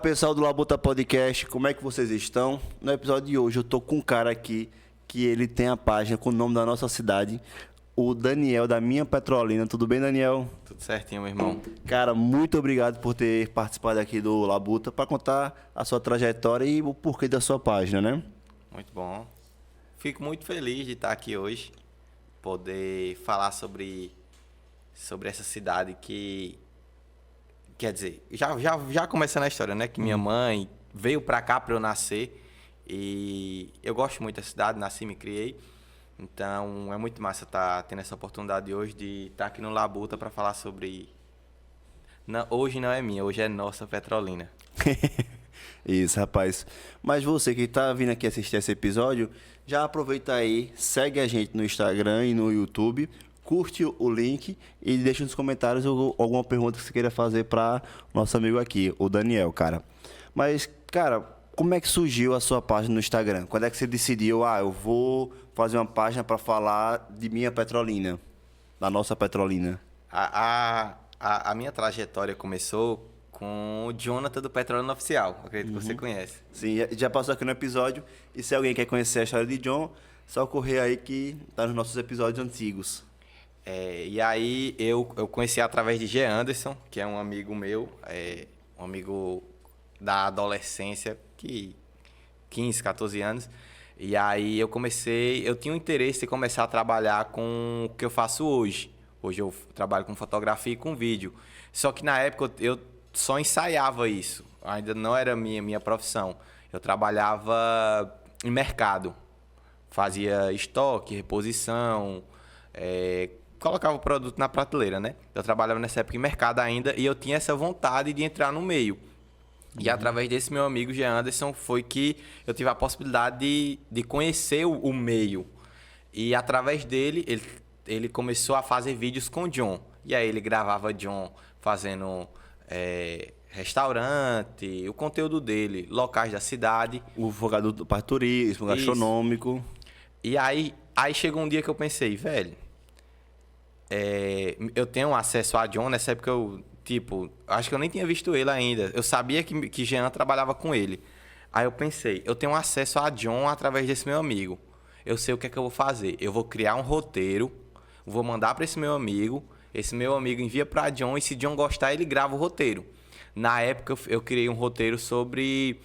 pessoal do Labuta Podcast, como é que vocês estão? No episódio de hoje eu tô com um cara aqui que ele tem a página com o nome da nossa cidade, o Daniel da Minha Petrolina. Tudo bem, Daniel? Tudo certinho, meu irmão. Cara, muito obrigado por ter participado aqui do Labuta para contar a sua trajetória e o porquê da sua página, né? Muito bom. Fico muito feliz de estar aqui hoje, poder falar sobre essa cidade que... Quer dizer, já começando a história, né? Que minha mãe veio pra cá pra eu nascer e eu gosto muito da cidade, nasci e me criei. Então, é muito massa estar tendo essa oportunidade hoje de estar aqui no Labuta para falar sobre... Não, hoje não é minha, hoje é nossa Petrolina. Isso, rapaz. Mas você que tá vindo aqui assistir esse episódio, já aproveita aí, segue a gente no Instagram e no YouTube, curte o link e deixa nos comentários alguma pergunta que você queira fazer para nosso amigo aqui, o Daniel, cara. Mas, cara, como é que surgiu a sua página no Instagram? Quando é que você decidiu, eu vou fazer uma página para falar de Minha Petrolina, da nossa Petrolina? A minha trajetória começou com o Jonathan do Petrolina Oficial, acredito que você conhece. Sim, já passou aqui no episódio. E se alguém quer conhecer a história de John, só correr aí que tá nos nossos episódios antigos. E aí eu conheci através de G. Anderson, que é um amigo meu, um amigo da adolescência, que 15, 14 anos. E aí eu tinha um interesse em começar a trabalhar com o que eu faço hoje. Hoje eu trabalho com fotografia e com vídeo. Só que na época eu só ensaiava isso, ainda não era minha profissão. Eu trabalhava em mercado, fazia estoque, reposição, colocava o produto na prateleira, né? Eu trabalhava nessa época em mercado ainda e eu tinha essa vontade de entrar no meio. E através desse meu amigo Jean Anderson foi que eu tive a possibilidade de conhecer o meio. E através dele, ele começou a fazer vídeos com o John. E aí ele gravava John fazendo restaurante, o conteúdo dele, locais da cidade. O focado do parte turismo, gastronômico. E aí chegou um dia que eu pensei, velho, eu tenho acesso a John, nessa época acho que eu nem tinha visto ele ainda. Eu sabia que Jean trabalhava com ele. Aí eu pensei, eu tenho acesso a John através desse meu amigo. Eu sei o que é que eu vou fazer. Eu vou criar um roteiro, vou mandar para esse meu amigo envia para John e se John gostar, ele grava o roteiro. Na época eu criei um roteiro sobre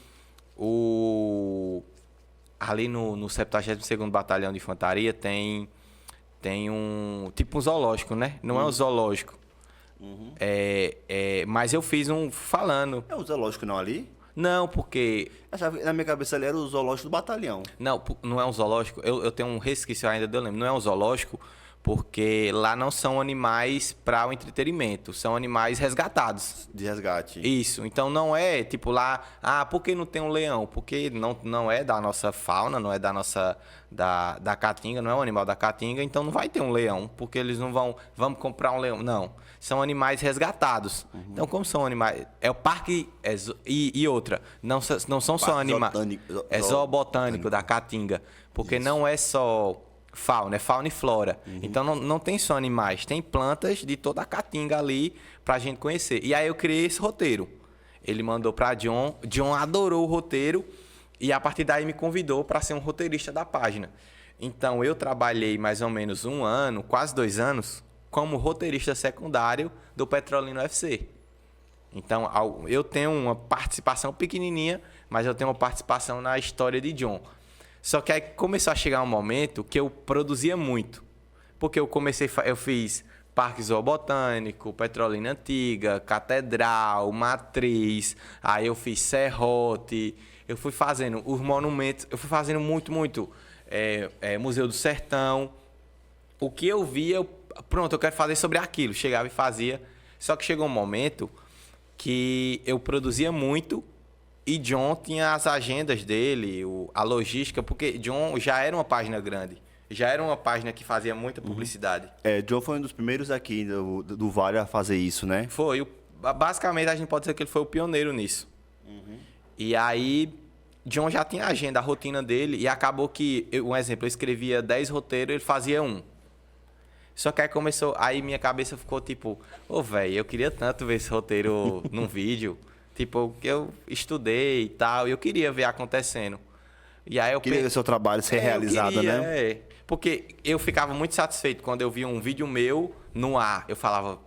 ali no 72º Batalhão de Infantaria tem um tipo um zoológico, né? Não é um zoológico. Mas eu fiz um falando. É um zoológico não ali? Não, porque... Na minha cabeça ali era o zoológico do batalhão. Não é um zoológico. Eu tenho um resquício ainda, eu lembro. Não é um zoológico porque lá não são animais para o entretenimento. São animais resgatados. De resgate. Isso. Então não é tipo lá... por que não tem um leão? Porque não é da nossa fauna, não é da nossa... Da caatinga, não é um animal da caatinga. Então não vai ter um leão, porque eles não vão... Vamos comprar um leão. Não. São animais resgatados. Então, como são animais... É o parque... E outra, não são só animais... É zoobotânico da Caatinga. Porque isso. Não é só fauna, é fauna e flora. Então, não tem só animais. Tem plantas de toda a Caatinga ali pra gente conhecer. E aí eu criei esse roteiro. Ele mandou pra John. John adorou o roteiro. E a partir daí me convidou para ser um roteirista da página. Então, eu trabalhei mais ou menos 1 ano, quase 2 anos... como roteirista secundário do Petrolina UFC. Então, eu tenho uma participação pequenininha, mas eu tenho uma participação na história de John. Só que aí começou a chegar um momento que eu produzia muito. Porque eu fiz Parque Zoobotânico, Petrolina Antiga, Catedral, Matriz, aí eu fiz Serrote, eu fui fazendo os monumentos, eu fui fazendo muito, Museu do Sertão. O que eu via, pronto, eu quero fazer sobre aquilo. Chegava e fazia. Só que chegou um momento que eu produzia muito e John tinha as agendas dele, a logística, porque John já era uma página grande. Já era uma página que fazia muita publicidade. John foi um dos primeiros aqui do Vale a fazer isso, né? Foi. Basicamente, a gente pode dizer que ele foi o pioneiro nisso. E aí, John já tinha a agenda, a rotina dele, e acabou que, um exemplo, eu escrevia 10 roteiros, ele fazia 1. Só que aí minha cabeça ficou tipo, velho, eu queria tanto ver esse roteiro num vídeo. Tipo, que eu estudei e tal, e eu queria ver acontecendo. E aí eu Queria ver seu trabalho ser realizado, eu queria, né? Porque eu ficava muito satisfeito quando eu via um vídeo meu no ar. Eu falava,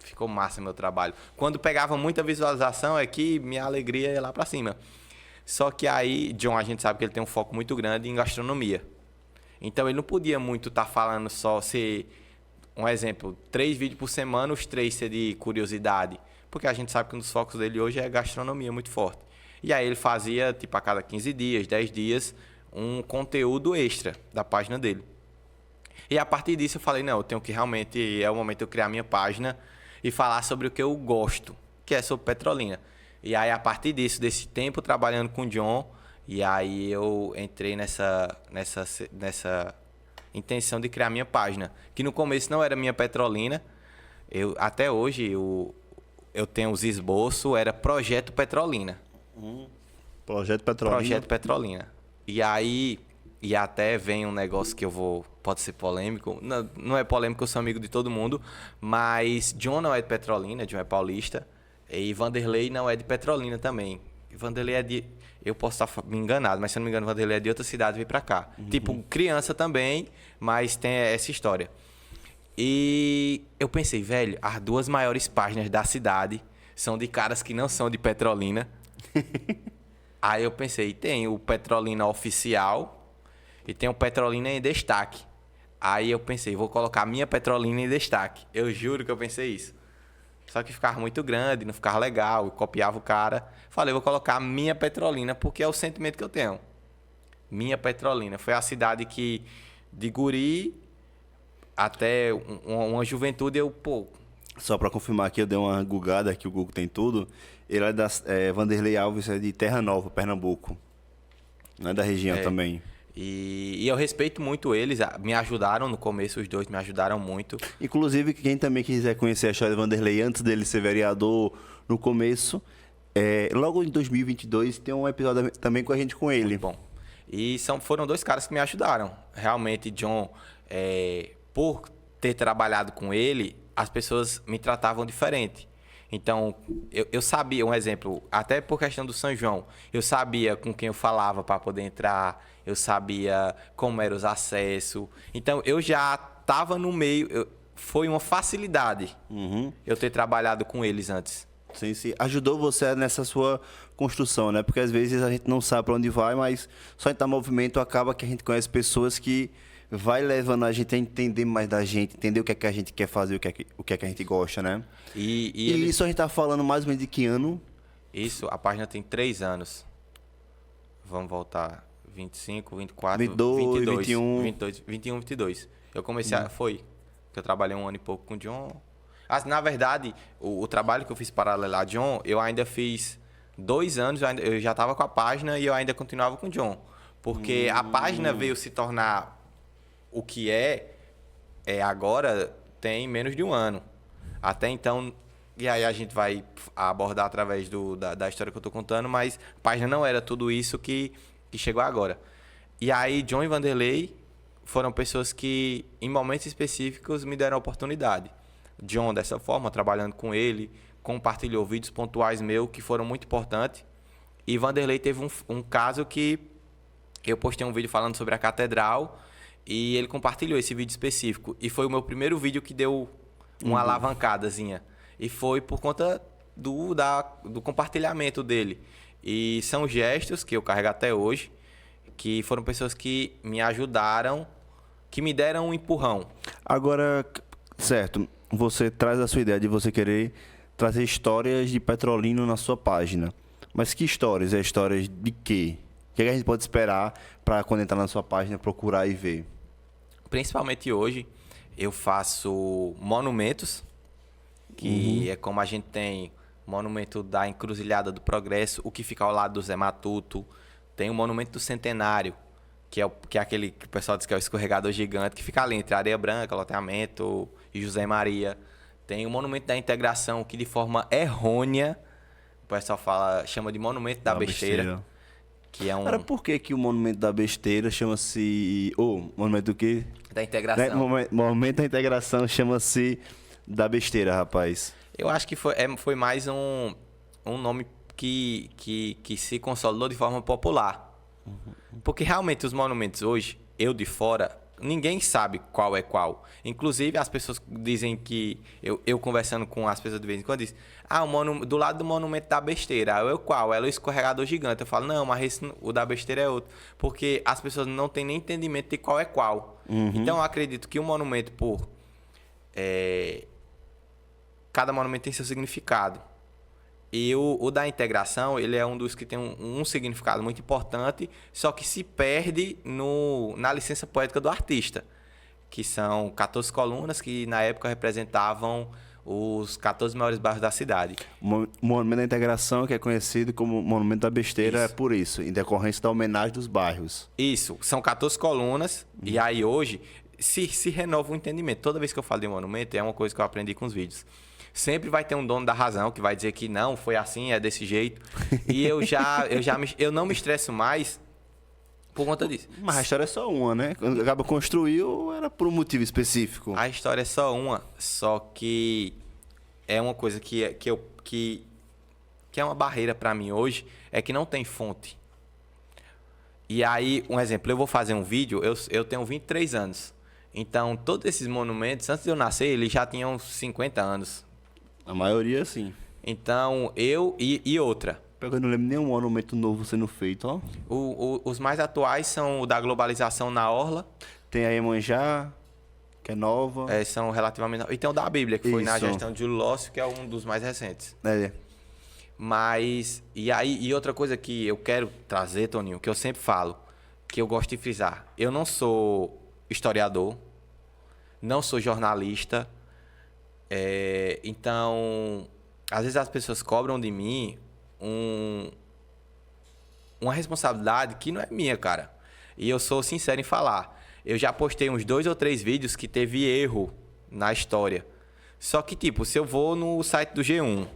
ficou massa meu trabalho. Quando pegava muita visualização, é que minha alegria ia lá pra cima. Só que aí, John, a gente sabe que ele tem um foco muito grande em gastronomia. Então ele não podia muito estar falando só ser, um exemplo, 3 vídeos por semana, os 3 ser de curiosidade. Porque a gente sabe que um dos focos dele hoje é gastronomia muito forte. E aí ele fazia, tipo, a cada 15 dias, 10 dias, um conteúdo extra da página dele. E a partir disso eu falei, não, eu tenho que realmente, é o momento de eu criar minha página e falar sobre o que eu gosto, que é sobre Petrolina. E aí a partir disso, desse tempo trabalhando com o John, e aí eu entrei nessa intenção de criar minha página. Que no começo não era minha Petrolina, até hoje eu tenho os esboços, era Projeto Petrolina. Projeto Petrolina. Projeto Petrolina. E aí, e até vem um negócio que pode ser polêmico. Não, não é polêmico, eu sou amigo de todo mundo. Mas John não é de Petrolina, John é paulista. E Vanderlei não é de Petrolina também. Vanderlei é de... Eu posso estar me enganado, mas se eu não me engano, Vanderlei é de outra cidade e veio pra cá. Tipo, criança também, mas tem essa história. E eu pensei, velho, as 2 maiores páginas da cidade são de caras que não são de Petrolina. Aí eu pensei, tem o Petrolina Oficial e tem o Petrolina em Destaque. Aí eu pensei, vou colocar minha Petrolina em Destaque. Eu juro que eu pensei isso. Só que ficava muito grande, não ficava legal, eu copiava o cara. Falei, vou colocar minha Petrolina, porque é o sentimento que eu tenho. Minha Petrolina. Foi a cidade que, de guri até uma juventude, Só pra confirmar aqui, eu dei uma googada, que o Google tem tudo. Ele é Vanderlei Alves, é de Terra Nova, Pernambuco. Não é da região também. E eu respeito muito eles, me ajudaram no começo, os 2 me ajudaram muito. Inclusive, quem também quiser conhecer a história de Vanderlei antes dele ser vereador no começo, logo em 2022 tem um episódio também com a gente com ele. Muito bom. E foram 2 caras que me ajudaram. Realmente, John, por ter trabalhado com ele, as pessoas me tratavam diferente. Então, eu sabia, um exemplo, até por questão do São João, eu sabia com quem eu falava para poder entrar, eu sabia como eram os acessos. Então, eu já estava no meio, foi uma facilidade eu ter trabalhado com eles antes. Sim, sim. Ajudou você nessa sua construção, né? Porque às vezes a gente não sabe para onde vai, mas só em estar em movimento acaba que a gente conhece pessoas que vai levando a gente a entender mais da gente, entender o que é que a gente quer fazer, o que é que a gente gosta, né? E isso a gente tá falando mais ou menos de que ano? Isso, a página tem 3 anos. Vamos voltar. 25, 24, 22, 21. 21, 22. Eu comecei foi. Que eu trabalhei 1 ano e pouco com o John. Na verdade, o trabalho que eu fiz paralelo a John, eu ainda fiz 2 anos, eu já estava com a página e eu ainda continuava com o John. Porque a página veio se tornar o que agora tem menos de 1 ano. Até então, e aí a gente vai abordar através da história que eu estou contando, mas a página não era tudo isso que chegou agora. E aí, John e Vanderlei foram pessoas que, em momentos específicos, me deram a oportunidade. John, dessa forma, trabalhando com ele, compartilhou vídeos pontuais meus que foram muito importantes. E Vanderlei teve um caso que eu postei um vídeo falando sobre a catedral e ele compartilhou esse vídeo específico. E foi o meu primeiro vídeo que deu uma alavancadazinha. E foi por conta do compartilhamento dele. E são gestos que eu carrego até hoje, que foram pessoas que me ajudaram, que me deram um empurrão. Agora, certo, você traz a sua ideia de você querer trazer histórias de Petrolino na sua página. Mas que histórias? É histórias de quê? O que a gente pode esperar para quando entrar na sua página, procurar e ver? Principalmente hoje, eu faço monumentos, que é como a gente tem monumento da Encruzilhada do Progresso, o que fica ao lado do Zé Matuto. Tem o monumento do Centenário, que é aquele que o pessoal diz que é o escorregador gigante, que fica ali entre Areia Branca, Loteamento e José Maria. Tem o monumento da Integração, que de forma errônea, o pessoal chama de monumento da besteira. Que é Cara, por que o monumento da besteira chama-se... monumento do quê? Da integração. Monumento da integração chama-se da besteira, rapaz. Eu acho que foi mais um nome que se consolidou de forma popular. Porque realmente os monumentos hoje, eu de fora, ninguém sabe qual é qual. Inclusive, as pessoas dizem que... Eu conversando com as pessoas de vez em quando, dizem... do lado do monumento da besteira. Eu, qual? Ela é o escorregador gigante. Eu falo, não, mas o da besteira é outro. Porque as pessoas não têm nem entendimento de qual é qual. Então, eu acredito que o monumento, cada monumento tem seu significado. E o da integração, ele é um dos que tem um significado muito importante, só que se perde na licença poética do artista, que são 14 colunas que na época representavam os 14 maiores bairros da cidade. O Monumento da Integração, que é conhecido como Monumento da Besteira, Isso. é por isso, em decorrência da homenagem dos bairros. Isso, são 14 colunas, e aí hoje se renova o entendimento. Toda vez que eu falo de monumento, é uma coisa que eu aprendi com os vídeos. Sempre vai ter um dono da razão que vai dizer que não, foi assim, é desse jeito. E eu não me estresso mais por conta disso. Mas a história é só uma, né? Quando acaba construiu, era por um motivo específico. A história é só uma, só que é uma coisa que é uma barreira para mim hoje, é que não tem fonte. E aí, um exemplo, eu vou fazer um vídeo, eu tenho 23 anos. Então, todos esses monumentos, antes de eu nascer, eles já tinham 50 anos. A maioria, sim. Então, e outra. Eu não lembro nenhum monumento novo sendo feito, ó. Os mais atuais são o da globalização na Orla. Tem a Iemanjá, que é nova. São relativamente... E tem o da Bíblia, que foi na Isso. gestão de Júlio Lócio, que é um dos mais recentes. É. Mas... E outra coisa que eu quero trazer, Toninho, que eu sempre falo, que eu gosto de frisar. Eu não sou historiador, não sou jornalista. Então, às vezes as pessoas cobram de mim uma responsabilidade que não é minha, cara. E eu sou sincero em falar. Eu já postei uns 2 ou 3 vídeos que teve erro na história. Só que, tipo, se eu vou no site do G1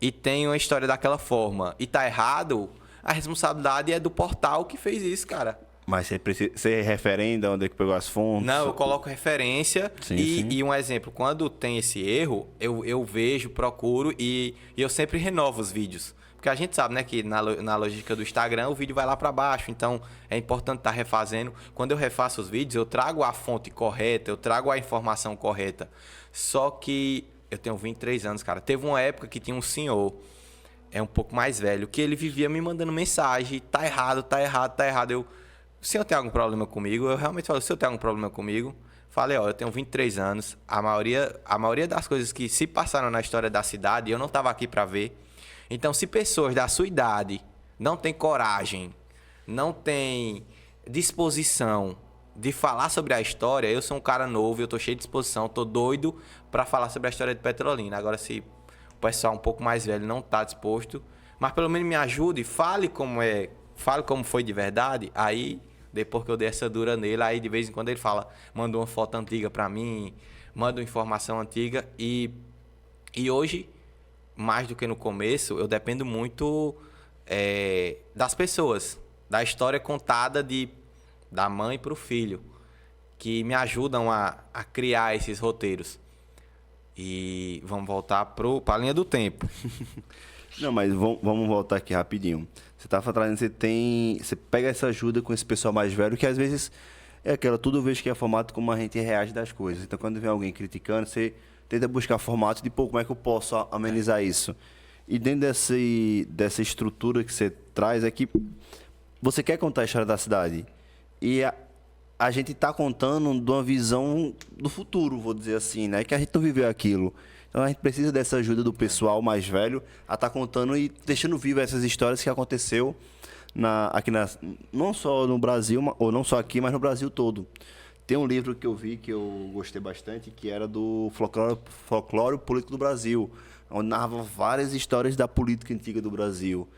e tem uma história daquela forma e tá errado, a responsabilidade é do portal que fez isso, cara. Mas você referenda onde é que pegou as fontes? Não, eu coloco referência sim. E um exemplo. Quando tem esse erro, eu vejo, procuro e eu sempre renovo os vídeos. Porque a gente sabe, né, que na logística do Instagram o vídeo vai lá para baixo. Então, é importante estar refazendo. Quando eu refaço os vídeos, eu trago a fonte correta, eu trago a informação correta. Só que eu tenho 23 anos, cara. Teve uma época que tinha um senhor, um pouco mais velho, que ele vivia me mandando mensagem. Tá errado, tá errado, tá errado. O senhor tem algum problema comigo? Eu realmente falo, o senhor tem algum problema comigo? Falei, eu tenho 23 anos. A maioria das coisas que se passaram na história da cidade, eu não estava aqui para ver. Então, se pessoas da sua idade não têm coragem, não têm disposição de falar sobre a história, eu sou um cara novo, eu tô cheio de disposição, tô doido para falar sobre a história de Petrolina. Agora, se o pessoal um pouco mais velho não tá disposto, mas pelo menos me ajude, fale como foi de verdade, aí... Depois que eu dei essa dura nele, aí de vez em quando ele manda uma foto antiga pra mim, manda uma informação antiga. E hoje, mais do que no começo, eu dependo muito das pessoas, da história contada da mãe pro filho, que me ajudam a criar esses roteiros. E vamos voltar pra linha do tempo. Não, mas vamos voltar aqui rapidinho. Você estava trazendo, você pega essa ajuda com esse pessoal mais velho, que às vezes é aquela, tudo vejo que é formato como a gente reage das coisas. Então, quando vem alguém criticando, você tenta buscar formato de, como é que eu posso amenizar isso? E dentro dessa estrutura que você traz, é que você quer contar a história da cidade. E a gente está contando de uma visão do futuro, vou dizer assim, né? Que a gente não viveu aquilo. Então a gente precisa dessa ajuda do pessoal mais velho a estar contando e deixando vivo essas histórias que aconteceu não só no Brasil, ou não só aqui, mas no Brasil todo. Tem um livro que eu vi que eu gostei bastante, que era do Folclore Político do Brasil, onde narrava várias histórias da política antiga do Brasil.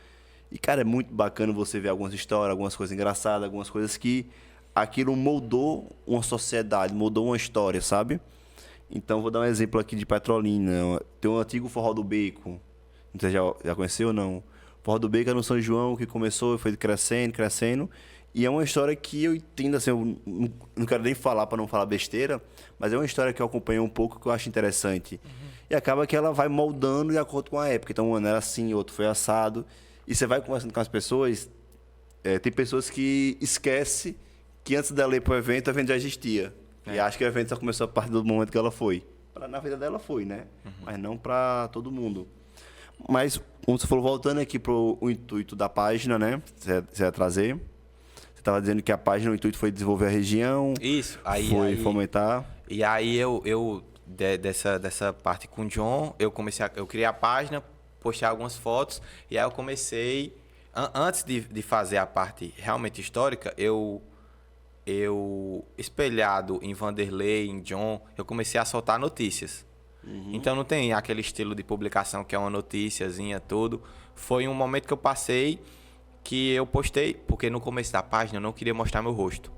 E, cara, é muito bacana você ver algumas histórias, algumas coisas engraçadas, algumas coisas que aquilo moldou uma sociedade, moldou uma história, sabe? Então, vou dar um exemplo aqui de Petrolina. Tem um antigo Forró do Beco. Você já conheceu ou não? Forró do Beco é no São João, que começou e foi crescendo. E é uma história que eu entendo, assim, eu não quero nem falar para não falar besteira, mas é uma história que eu acompanhei um pouco, que eu acho interessante. E acaba que ela vai moldando de acordo com a época. Então, um ano era assim, outro foi assado. E você vai conversando com as pessoas, tem pessoas que esquecem que antes dela ir pro evento, o evento já existia. E acha que o evento só começou a partir do momento que ela foi. Na vida dela foi, né? Mas não para todo mundo. Mas, como você falou, voltando aqui pro o intuito da página, né? Você ia trazer. Você estava dizendo que a página, o intuito foi desenvolver a região. Isso. Foi fomentar. E aí dessa parte com o John, eu criei a página, postei algumas fotos, e aí eu comecei, antes de fazer a parte realmente histórica, eu espelhado em Vanderlei, em John, eu comecei a soltar notícias. Então não tem aquele estilo de publicação que é uma noticiazinha, tudo. Foi um momento que eu passei, que eu postei, porque no começo da página eu não queria mostrar meu rosto.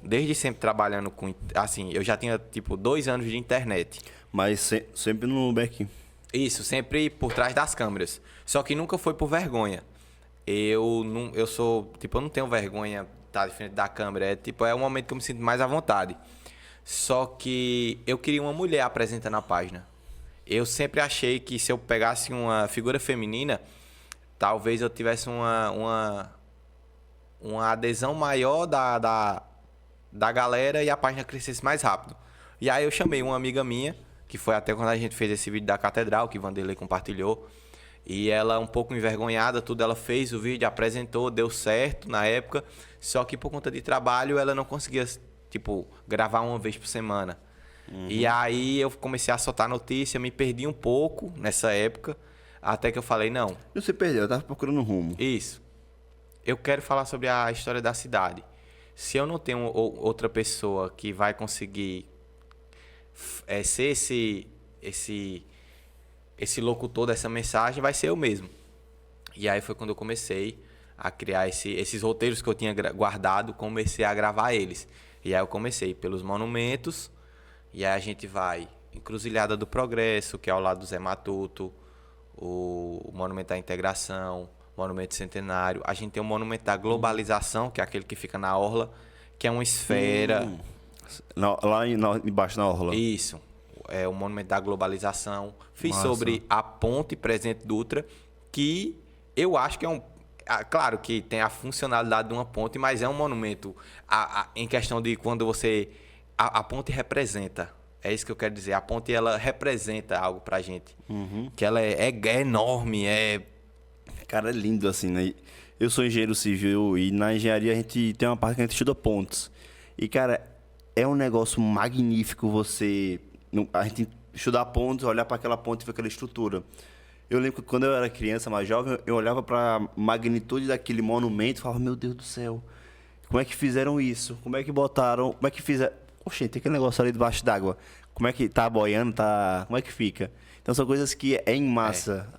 Desde sempre trabalhando com... Assim, eu já tinha, 2 anos de internet. Mas sempre no back. Isso, sempre por trás das câmeras. Só que nunca foi por vergonha. Eu não tenho vergonha de estar de frente da câmera. É um momento que eu me sinto mais à vontade. Só que eu queria uma mulher apresentando a página. Eu sempre achei que se eu pegasse uma figura feminina, talvez eu tivesse uma adesão maior da galera e a página crescesse mais rápido. E aí eu chamei uma amiga minha, que foi até quando a gente fez esse vídeo da catedral, que Vanderlei compartilhou. E ela, um pouco envergonhada, ela fez o vídeo, apresentou, deu certo na época. Só que por conta de trabalho, ela não conseguia, gravar uma vez por semana. E aí eu comecei a soltar notícia, me perdi um pouco nessa época, até que eu falei, não. Não se perdeu, eu tava procurando um rumo. Isso. Eu quero falar sobre a história da cidade. Se eu não tenho outra pessoa que vai conseguir ser esse locutor dessa mensagem, vai ser eu mesmo. E aí foi quando eu comecei a criar esses roteiros que eu tinha guardado, comecei a gravar eles. E aí eu comecei pelos monumentos, e aí a gente vai Encruzilhada do Progresso, que é ao lado do Zé Matuto, o Monumento da Integração, Monumento Centenário. A gente tem o Monumento da Globalização, que é aquele que fica na orla, que é uma esfera. Lá embaixo na orla. Isso. É o Monumento da Globalização. Fiz Massa. sobre a ponte Presidente Dutra, que eu acho que é claro que tem a funcionalidade de uma ponte, mas é um monumento em questão de quando você... A ponte representa. É isso que eu quero dizer. A ponte, ela representa algo pra gente. Que ela é enorme, Cara, é lindo assim, né? Eu sou engenheiro civil e na engenharia a gente tem uma parte que a gente estuda pontes. E, cara, é um negócio magnífico você... A gente estudar pontes, olhar para aquela ponte e ver aquela estrutura. Eu lembro que quando eu era criança, mais jovem, eu olhava para a magnitude daquele monumento e falava, meu Deus do céu, como é que fizeram isso? Como é que botaram? Como é que fizeram? Oxê, tem aquele negócio ali debaixo d'água. Como é que tá boiando? Como é que fica? Então são coisas que é em massa.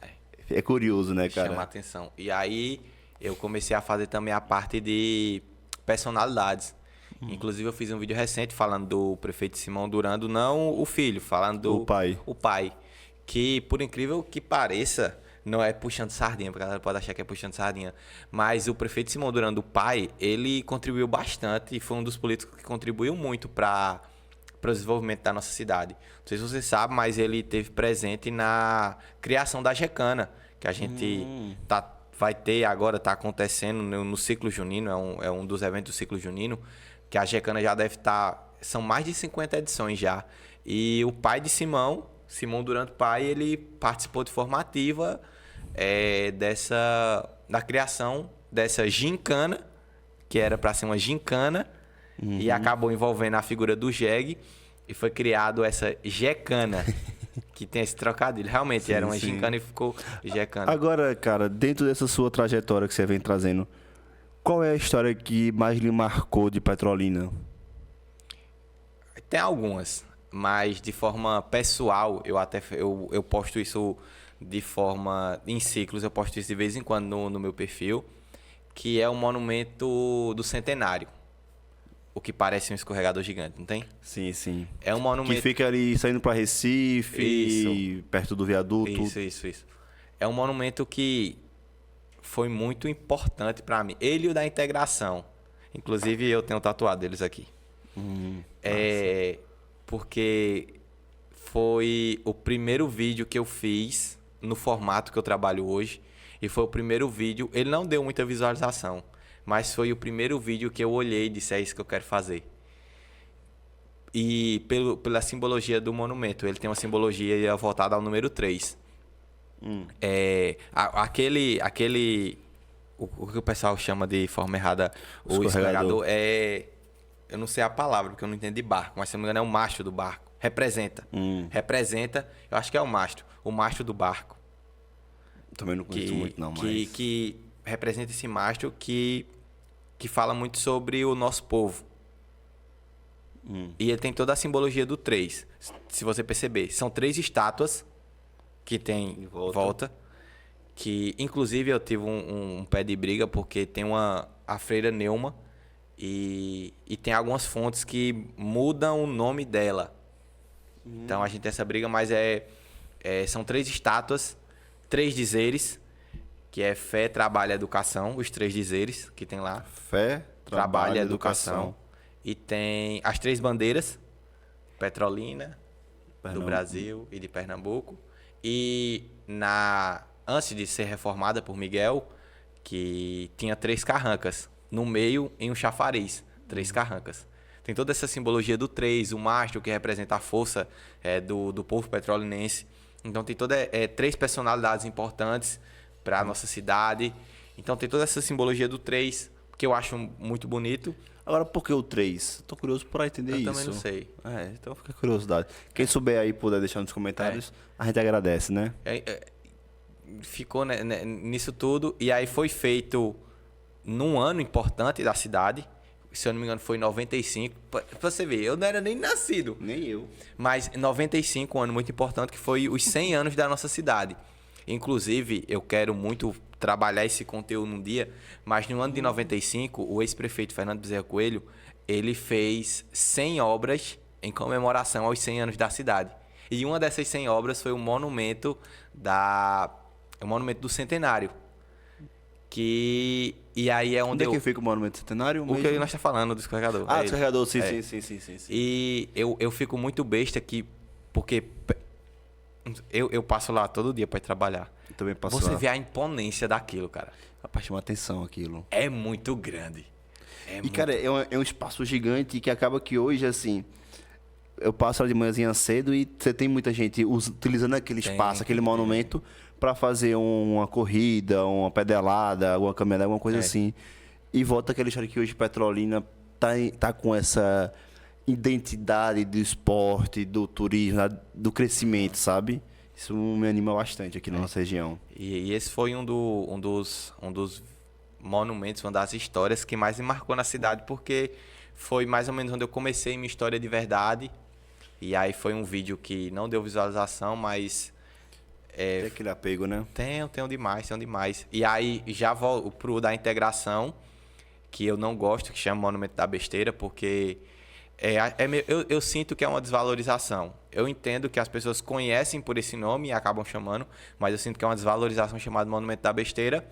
É curioso, né, cara? Chama a atenção. E aí eu comecei a fazer também a parte de personalidades. Inclusive eu fiz um vídeo recente falando do prefeito Simão Durando, não o filho, falando do... O pai. Que, por incrível que pareça, não é puxando sardinha, porque a galera pode achar que é puxando sardinha. Mas o prefeito Simão Durando, o pai, ele contribuiu bastante e foi um dos políticos que contribuiu muito para o desenvolvimento da nossa cidade. Não sei se você sabe, mas ele esteve presente na criação da Gecana, que a gente vai ter agora, está acontecendo no ciclo junino, é um dos eventos do ciclo junino, que a Gecana já deve estar... São mais de 50 edições já. E o pai de Simão Durando pai, ele participou de formativa da criação dessa gincana, que era para ser uma gincana, e acabou envolvendo a figura do jegue, e foi criado essa Gecana, que tem esse trocadilho. Realmente era uma gincana e ficou Gecana. Agora, cara, dentro dessa sua trajetória que você vem trazendo, qual é a história que mais lhe marcou de Petrolina? Tem algumas. Mas de forma pessoal, eu posto isso de forma... Em ciclos, eu posto isso de vez em quando no meu perfil, que é o monumento do Centenário. O que parece um escorregador gigante, não tem? Sim, sim. É um monumento... Que fica ali saindo para Recife, perto do viaduto. Isso. É um monumento que foi muito importante para mim. Ele e o da Integração. Inclusive, eu tenho tatuado eles aqui. Porque foi o primeiro vídeo que eu fiz no formato que eu trabalho hoje. E foi o primeiro vídeo, ele não deu muita visualização, mas foi o primeiro vídeo que eu olhei e disse, é isso que eu quero fazer. E pela simbologia do monumento, ele tem uma simbologia voltada ao número 3. O que o pessoal chama de forma errada, o escorregador eu não sei a palavra, porque eu não entendo de barco, mas se não me engano é o mastro do barco. Representa, eu acho que é o mastro do barco. Também não conheço muito não, mas... Que representa esse mastro que fala muito sobre o nosso povo. E ele tem toda a simbologia do 3. Se você perceber, são 3 estátuas que tem em volta. Que, inclusive, eu tive um pé de briga porque tem a freira Neuma e tem algumas fontes que mudam o nome dela. Então, a gente tem essa briga, mas são 3 estátuas, 3 dizeres, que é fé, trabalho e educação, os 3 dizeres que tem lá. Fé, trabalho e educação. E tem as 3 bandeiras, Petrolina, do Brasil e de Pernambuco. E antes de ser reformada por Miguel, que tinha 3 carrancas, no meio em um chafariz, 3 carrancas. Tem toda essa simbologia do 3, o mastro que representa a força do povo petrolinense. Então tem 3 personalidades importantes para a nossa cidade. Então tem toda essa simbologia do 3, que eu acho muito bonito. Agora, por que o 3? Tô curioso para entender isso. Eu também não sei. Então fica curiosidade. Quem souber aí, puder deixar nos comentários, a gente agradece, né? Ficou nisso tudo. E aí foi feito num ano importante da cidade. Se eu não me engano, foi em 95. Pra você ver, eu não era nem nascido. Nem eu. Mas em 95, um ano muito importante, que foi os 100 anos da nossa cidade. Inclusive, eu quero muito trabalhar esse conteúdo num dia, mas no ano de 95, o ex-prefeito Fernando Bezerra Coelho, ele fez 100 obras em comemoração aos 100 anos da cidade. E uma dessas 100 obras foi o monumento do Centenário. E aí é onde Onde é que fica o Monumento Centenário? O que nós estamos falando do escorregador. Ah, do escorregador, sim. E eu fico muito besta aqui, porque eu passo lá todo dia para ir trabalhar. Eu também passo Você lá. vê a imponência daquilo, cara. Rapaz, chama atenção aquilo. É muito grande. Cara, é um espaço gigante que acaba que hoje, assim... Eu passo lá de manhãzinha cedo e você tem muita gente utilizando aquele espaço, aquele monumento, para fazer uma corrida, uma pedalada, alguma caminhada, alguma coisa assim. E volta aquele história que hoje Petrolina tá com essa identidade do esporte, do turismo, do crescimento, sabe? Isso me anima bastante aqui na nossa região. E esse foi um dos monumentos, uma das histórias que mais me marcou na cidade, porque foi mais ou menos onde eu comecei minha história de verdade. E aí foi um vídeo que não deu visualização, mas... Tem aquele apego, né? Tenho demais. E aí já vou pro da integração, que eu não gosto, que chama Monumento da Besteira, porque eu sinto que é uma desvalorização. Eu entendo que as pessoas conhecem por esse nome e acabam chamando, mas eu sinto que é uma desvalorização chamada Monumento da Besteira.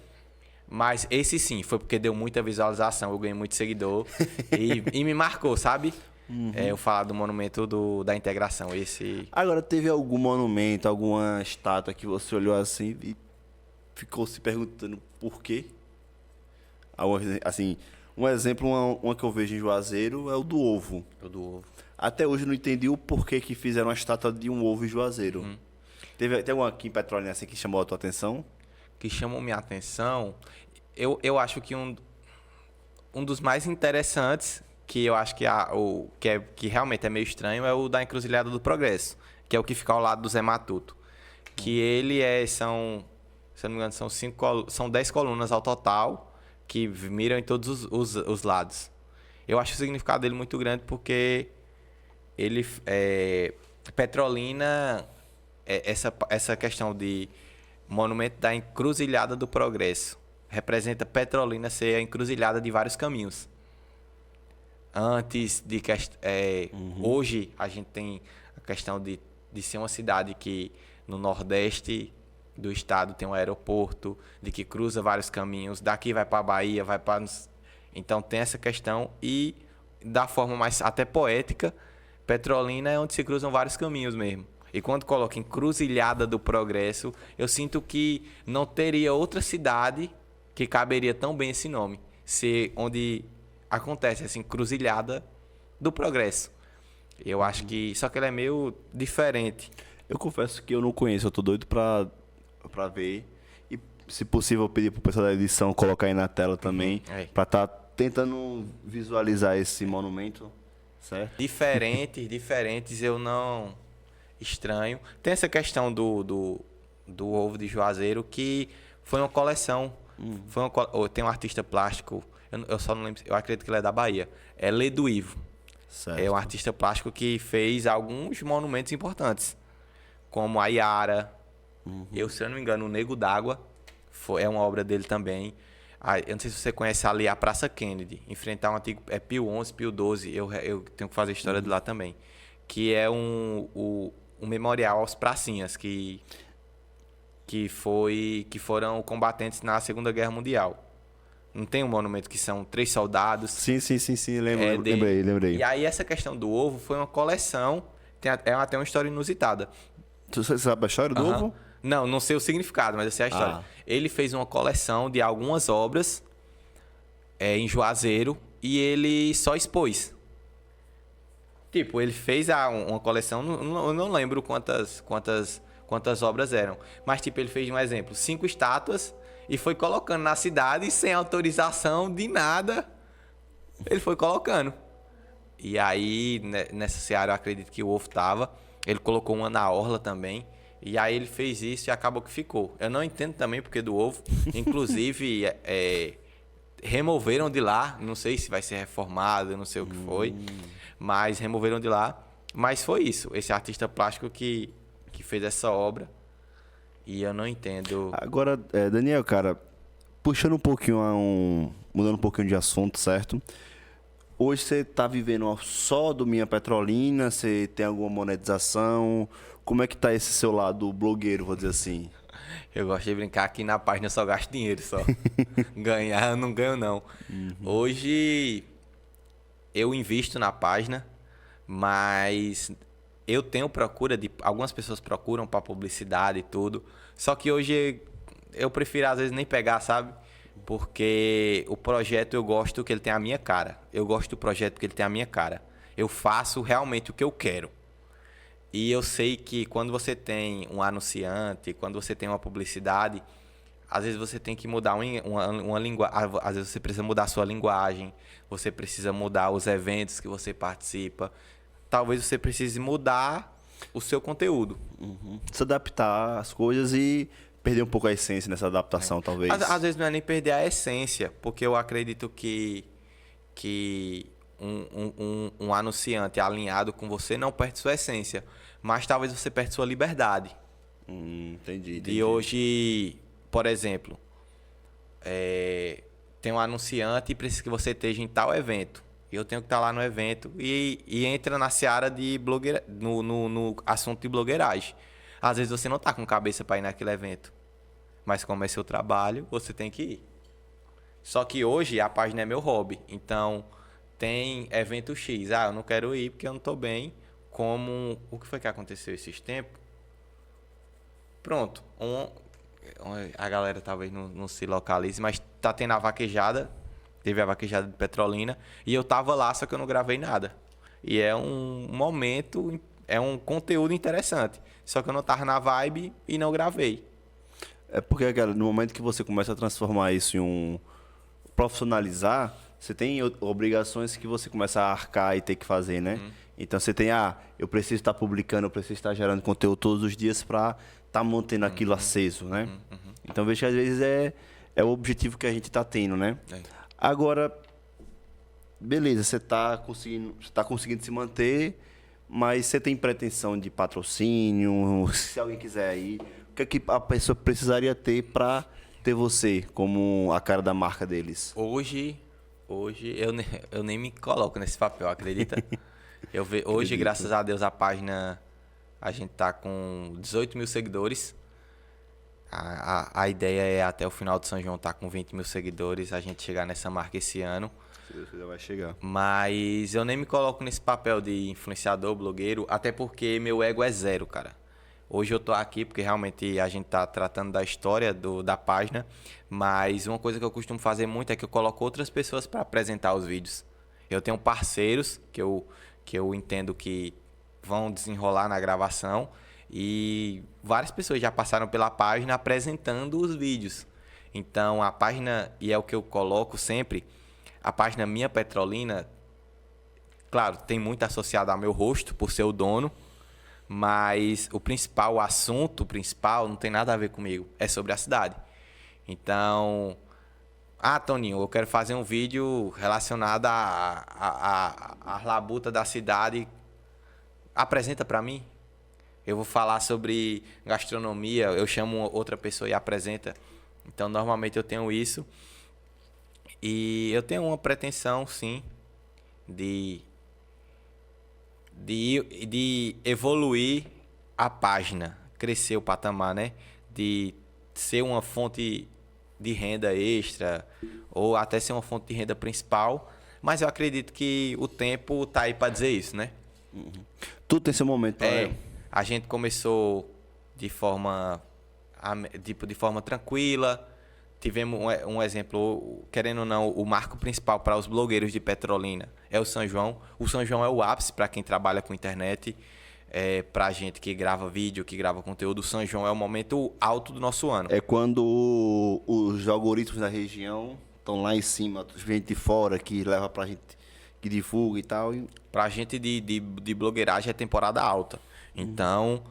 Mas esse sim, foi porque deu muita visualização, eu ganhei muito seguidor e me marcou, sabe? Eu falar do monumento da integração. Agora, teve algum monumento, alguma estátua que você olhou assim e ficou se perguntando por quê? Assim, um exemplo, uma que eu vejo em Juazeiro é o do ovo. Até hoje eu não entendi o porquê que fizeram uma estátua de um ovo em Juazeiro. Tem alguma aqui em Petrolina assim que chamou a tua atenção? Que chamou minha atenção, eu acho que um dos mais interessantes, que eu acho que realmente é meio estranho, é o da Encruzilhada do Progresso, que é o que fica ao lado do Zé Matuto. Que ele se eu não me engano, são 10 colunas ao total, que miram em todos os lados. Eu acho o significado dele muito grande porque ele Petrolina, essa questão de monumento da Encruzilhada do Progresso, representa Petrolina ser a encruzilhada de vários caminhos. Antes de hoje a gente tem a questão de ser uma cidade que no nordeste do estado tem um aeroporto, de que cruza vários caminhos, daqui vai para a Bahia, então tem essa questão, e da forma mais até poética, Petrolina é onde se cruzam vários caminhos mesmo. E quando coloca Encruzilhada do Progresso, eu sinto que não teria outra cidade que caberia tão bem esse nome. Ser onde acontece essa Encruzilhada do Progresso. Eu acho que... Só que ele é meio diferente. Eu confesso que eu não conheço, eu tô doido pra ver. E, se possível, eu pedir pro pessoal da edição colocar aí na tela também, pra tá tentando visualizar esse monumento, certo? Diferentes eu não estranho. Tem essa questão do ovo de Juazeiro, que foi uma coleção. Tem um artista plástico, eu só não lembro, eu acredito que ele é da Bahia. É Ledo Ivo. Certo. É um artista plástico que fez alguns monumentos importantes, como a Iara. Se eu não me engano, o Nego d'Água é uma obra dele também. Eu não sei se você conhece ali a Praça Kennedy, enfrentar um antigo Pio XI, Pio XII, eu tenho que fazer a história de lá também, que é um memorial aos pracinhas que foram combatentes na Segunda Guerra Mundial. Não tem um monumento que são 3 soldados? Sim, lembrei. E aí essa questão do ovo foi uma coleção, é até uma história inusitada. Você sabe a história do ovo? Não sei o significado, mas eu sei a história. Ele fez uma coleção de algumas obras em Juazeiro e ele só expôs. Tipo, ele fez uma coleção, eu não lembro quantas obras eram. Mas, tipo, ele fez, um exemplo, 5 estátuas e foi colocando na cidade sem autorização de nada. Ele foi colocando. E aí, nessa seara, eu acredito que o ovo tava. Ele colocou uma na orla também. E aí ele fez isso e acabou que ficou. Eu não entendo também porque do ovo. Inclusive, removeram de lá. Não sei se vai ser reformado, não sei o que foi. Mas removeram de lá. Mas foi isso. Esse artista plástico que fez essa obra. E eu não entendo. Agora, Daniel, cara, puxando um pouquinho mudando um pouquinho de assunto, certo? Hoje você tá vivendo só do Minha Petrolina? Você tem alguma monetização? Como é que tá esse seu lado blogueiro, vou dizer assim? Eu gosto de brincar aqui na página, eu só gasto dinheiro só. Ganhar eu não ganho não. Hoje eu invisto na página, mas eu tenho procura algumas pessoas procuram para publicidade e tudo. Só que hoje eu prefiro às vezes nem pegar, sabe? Porque o projeto eu gosto que ele tem a minha cara. Eu gosto do projeto que ele tem a minha cara. Eu faço realmente o que eu quero. E eu sei que quando você tem um anunciante, quando você tem uma publicidade, às vezes você tem que mudar uma linguagem. Às vezes você precisa mudar a sua linguagem. Você precisa mudar os eventos que você participa. Talvez você precise mudar o seu conteúdo. Se adaptar às coisas e perder um pouco a essência nessa adaptação, talvez. Às vezes não é nem perder a essência, porque eu acredito que um anunciante alinhado com você não perde sua essência, mas talvez você perde sua liberdade. Entendi. E hoje, por exemplo, tem um anunciante e precisa que você esteja em tal evento. E eu tenho que estar lá no evento e entra na seara de blogueira, no assunto de blogueiragem. Às vezes você não está com cabeça para ir naquele evento, mas como é seu trabalho, você tem que ir. Só que hoje a página é meu hobby, então tem evento X. Eu não quero ir porque eu não estou bem. Como o que foi que aconteceu esses tempos? Pronto, a galera talvez não se localize, mas tá tendo a vaquejada. Teve a vaquejada de Petrolina e eu tava lá, só que eu não gravei nada. E é um momento, é um conteúdo interessante. Só que eu não tava na vibe e não gravei. É porque, cara, no momento que você começa a transformar isso em profissionalizar, você tem obrigações que você começa a arcar e ter que fazer, né? Então você tem, eu preciso estar publicando, eu preciso estar gerando conteúdo todos os dias para estar mantendo aquilo aceso, né? Então vejo que às vezes é o objetivo que a gente está tendo, né? Agora, beleza, você está conseguindo se manter, mas você tem pretensão de patrocínio? Se alguém quiser ir, o que é que a pessoa precisaria ter para ter você como a cara da marca deles? Hoje eu nem me coloco nesse papel, acredita? Hoje, graças a Deus, a página, a gente tá com 18 mil seguidores. A ideia é até o final de São João estar com 20 mil seguidores, a gente chegar nessa marca esse ano. Se Deus quiser, vai chegar. Mas eu nem me coloco nesse papel de influenciador, blogueiro, até porque meu ego é zero, cara. Hoje eu tô aqui porque realmente a gente tá tratando da história da página, mas uma coisa que eu costumo fazer muito é que eu coloco outras pessoas para apresentar os vídeos. Eu tenho parceiros que eu entendo que vão desenrolar na gravação e várias pessoas já passaram pela página apresentando os vídeos. Então a página, e é o que eu coloco sempre, a página Minha Petrolina, claro, tem muito associado ao meu rosto por ser o dono, mas o assunto principal não tem nada a ver comigo, é sobre a cidade. Então, Toninho, eu quero fazer um vídeo relacionado à labuta da cidade, apresenta para mim. Eu vou falar sobre gastronomia, eu chamo outra pessoa e apresenta. Então, normalmente eu tenho isso. E eu tenho uma pretensão, sim, de evoluir a página, crescer o patamar, né? De ser uma fonte de renda extra ou até ser uma fonte de renda principal. Mas eu acredito que o tempo tá aí para dizer isso, né? Tudo tem seu momento, né? A gente começou de forma tranquila. Tivemos um exemplo, querendo ou não, o marco principal para os blogueiros de Petrolina é o São João. O São João é o ápice para quem trabalha com internet, para a gente que grava vídeo, que grava conteúdo. O São João é o momento alto do nosso ano. É quando os algoritmos da região estão lá em cima, gente de fora que leva pra gente, que divulga e tal. Pra gente de blogueiragem é temporada alta. Então,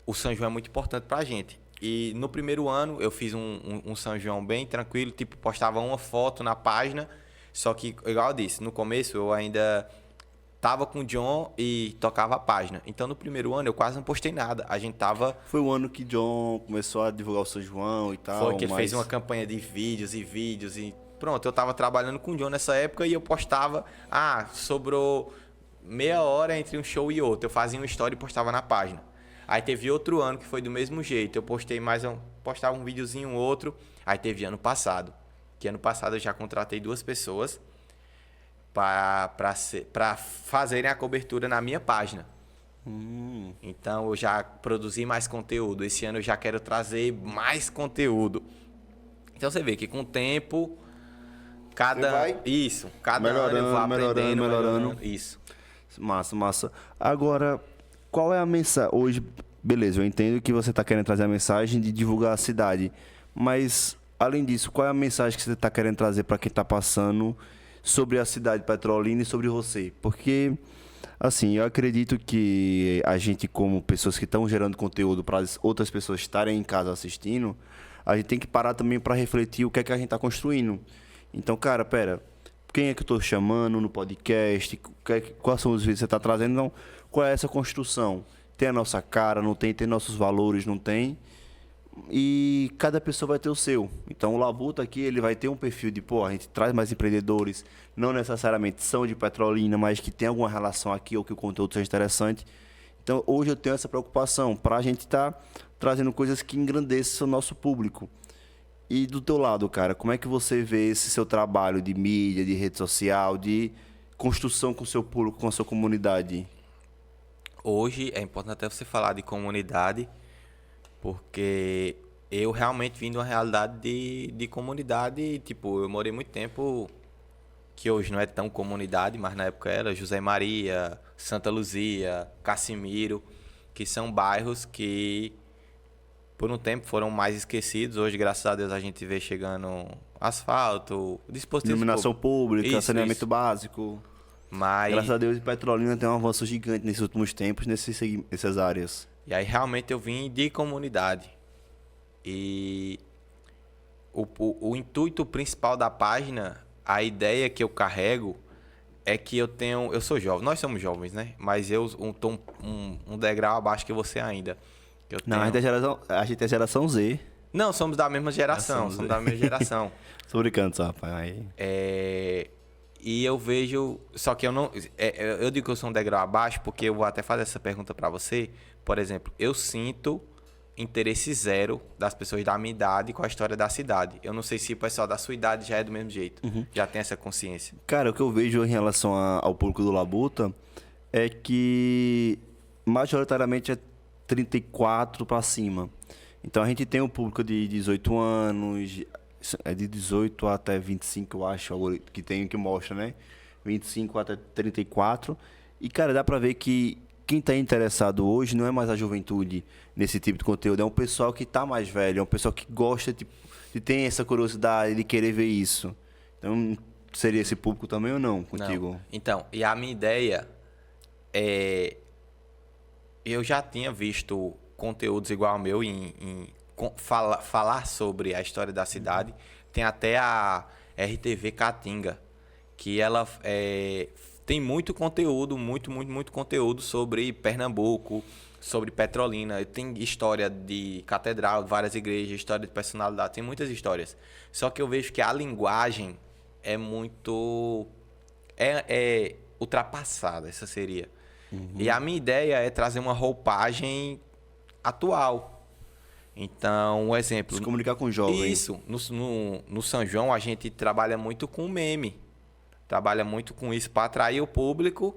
o São João é muito importante pra gente. E no primeiro ano eu fiz um São João bem tranquilo, tipo, postava uma foto na página, só que, igual eu disse, no começo eu ainda tava com o John e tocava a página. Então no primeiro ano eu quase não postei nada. A gente tava... Foi o ano que John começou a divulgar o São João e tal. Foi que ele fez uma campanha de vídeos e pronto, eu tava trabalhando com o John nessa época e eu postava, sobrou meia hora entre um show e outro. Eu fazia uma história e postava na página. Aí teve outro ano que foi do mesmo jeito. Eu postava um videozinho, outro. Aí teve ano passado. Que ano passado eu já contratei 2 pessoas para fazerem a cobertura na minha página. Então eu já produzi mais conteúdo. Esse ano eu já quero trazer mais conteúdo. Então você vê que com o tempo, cada ano eu vou aprendendo, melhorando. Isso. Massa. Agora, qual é a mensagem? Hoje, beleza, eu entendo que você está querendo trazer a mensagem de divulgar a cidade. Mas, além disso, qual é a mensagem que você está querendo trazer para quem está passando sobre a cidade Petrolina e sobre você? Porque, assim, eu acredito que a gente, como pessoas que estão gerando conteúdo para outras pessoas estarem em casa assistindo, a gente tem que parar também para refletir o que é que a gente está construindo. Então, cara, quem é que eu estou chamando no podcast? Quais são os vídeos que você está trazendo? Então, qual é essa construção? Tem a nossa cara, não tem? Tem nossos valores, não tem? E cada pessoa vai ter o seu. Então, o Labuta aqui, ele vai ter um perfil de, a gente traz mais empreendedores, não necessariamente são de Petrolina, mas que tem alguma relação aqui ou que o conteúdo seja interessante. Então, hoje eu tenho essa preocupação para a gente estar trazendo coisas que engrandeçam o nosso público. E do teu lado, cara, como é que você vê esse seu trabalho de mídia, de rede social, de construção com o seu público, com a sua comunidade? Hoje é importante até você falar de comunidade, porque eu realmente vim de uma realidade de comunidade. Tipo, eu morei muito tempo, que hoje não é tão comunidade, mas na época era José Maria, Santa Luzia, Cassimiro, que são bairros que por um tempo foram mais esquecidos. Hoje, graças a Deus, a gente vê chegando asfalto, dispositivo iluminação pública, saneamento básico. Mas... graças a Deus, Petrolina tem um avanço gigante nesses últimos tempos, nessas áreas. E aí, realmente, eu vim de comunidade. E o intuito principal da página, a ideia que eu carrego, é que eu sou jovem, nós somos jovens, né? Mas eu estou um degrau abaixo que você ainda. Não, a gente é geração Z. Não, somos da mesma geração. Tô brincando só, rapaz. E eu vejo... Só que eu não... eu digo que eu sou um degrau abaixo porque eu vou até fazer essa pergunta para você. Por exemplo, eu sinto interesse zero das pessoas da minha idade com a história da cidade. Eu não sei se o pessoal da sua idade já é do mesmo jeito. Já tem essa consciência. Cara, o que eu vejo em relação ao público do Labuta é que majoritariamente é 34 para cima. Então a gente tem um público de 18 anos, é de 18 até 25, eu acho, que tem que mostra, né? 25 até 34. E, cara, dá pra ver que quem tá interessado hoje não é mais a juventude nesse tipo de conteúdo, é um pessoal que tá mais velho, é um pessoal que gosta de ter essa curiosidade, de querer ver isso. Então, seria esse público também ou não, contigo? Não. Então, e a minha ideia é... Eu já tinha visto conteúdos igual ao meu falar sobre a história da cidade. Tem até a RTV Caatinga, que ela tem muito conteúdo, muito conteúdo sobre Pernambuco, sobre Petrolina. Tem história de catedral, várias igrejas, história de personalidade, tem muitas histórias. Só que eu vejo que a linguagem é muito... é ultrapassada, essa seria. E a minha ideia é trazer uma roupagem atual. Então, um exemplo... Se comunicar com o jovem. Isso. No São João, a gente trabalha muito com meme. Trabalha muito com isso para atrair o público,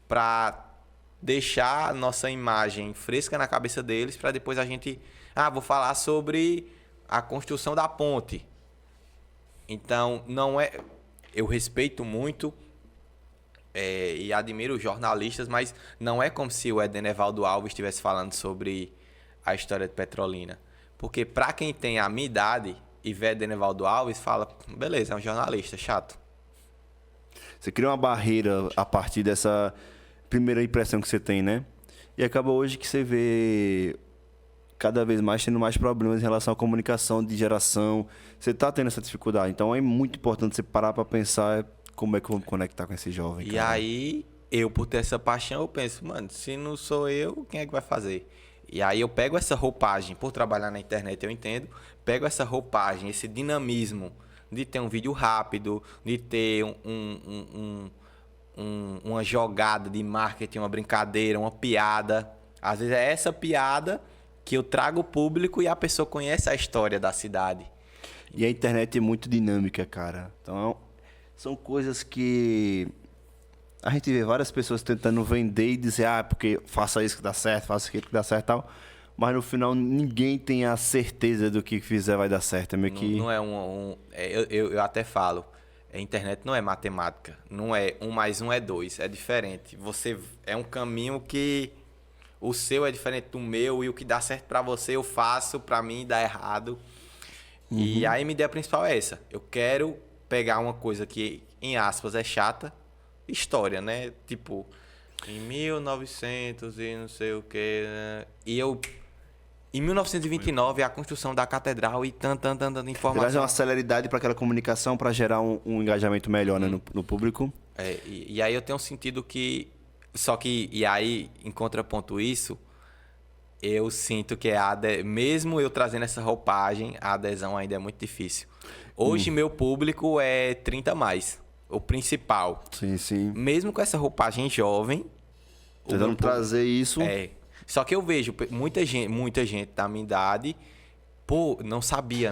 para deixar a nossa imagem fresca na cabeça deles, para depois a gente... vou falar sobre a construção da ponte. Então, não é... Eu respeito muito... e admiro os jornalistas, mas não é como se o Edenevaldo Alves estivesse falando sobre a história de Petrolina. Porque para quem tem a minha idade e vê Edenevaldo Alves, fala, beleza, é um jornalista, chato. Você cria uma barreira a partir dessa primeira impressão que você tem, né? E acaba hoje que você vê cada vez mais tendo mais problemas em relação à comunicação de geração. Você está tendo essa dificuldade. Então é muito importante você parar para pensar como é que eu vou me conectar com esse jovem. E aí, eu por ter essa paixão, eu penso, mano, se não sou eu, quem é que vai fazer? E aí eu pego essa roupagem, por trabalhar na internet eu entendo, pego essa roupagem, esse dinamismo de ter um vídeo rápido, de ter uma jogada de marketing, uma brincadeira, uma piada. Às vezes é essa piada que eu trago o público e a pessoa conhece a história da cidade. E a internet é muito dinâmica, cara. Então, são coisas que a gente vê várias pessoas tentando vender e dizer, porque faça isso que dá certo, faça aquilo que dá certo e tal. Mas no final ninguém tem a certeza do que fizer vai dar certo. É meio que... Não é eu até falo, a internet não é matemática. Não é 1 mais 1 é 2. É diferente. Você é um caminho que o seu é diferente do meu e o que dá certo pra você eu faço, pra mim dá errado. E a minha ideia principal é essa. Eu quero pegar uma coisa que, em aspas, é chata, história, né? Tipo, em 1900 e não sei o que, né? E eu... Em 1929, a construção da catedral e tanta informação. Traz uma celeridade para aquela comunicação para gerar um engajamento melhor, né, no público. E aí eu tenho sentido que... Só que, e aí, em contraponto isso, eu sinto que mesmo eu trazendo essa roupagem, a adesão ainda é muito difícil. Hoje, meu público é 30 mais, o principal. Sim, sim. Mesmo com essa roupagem jovem... Tentando trazer isso... Só que eu vejo muita gente da minha idade, não sabia.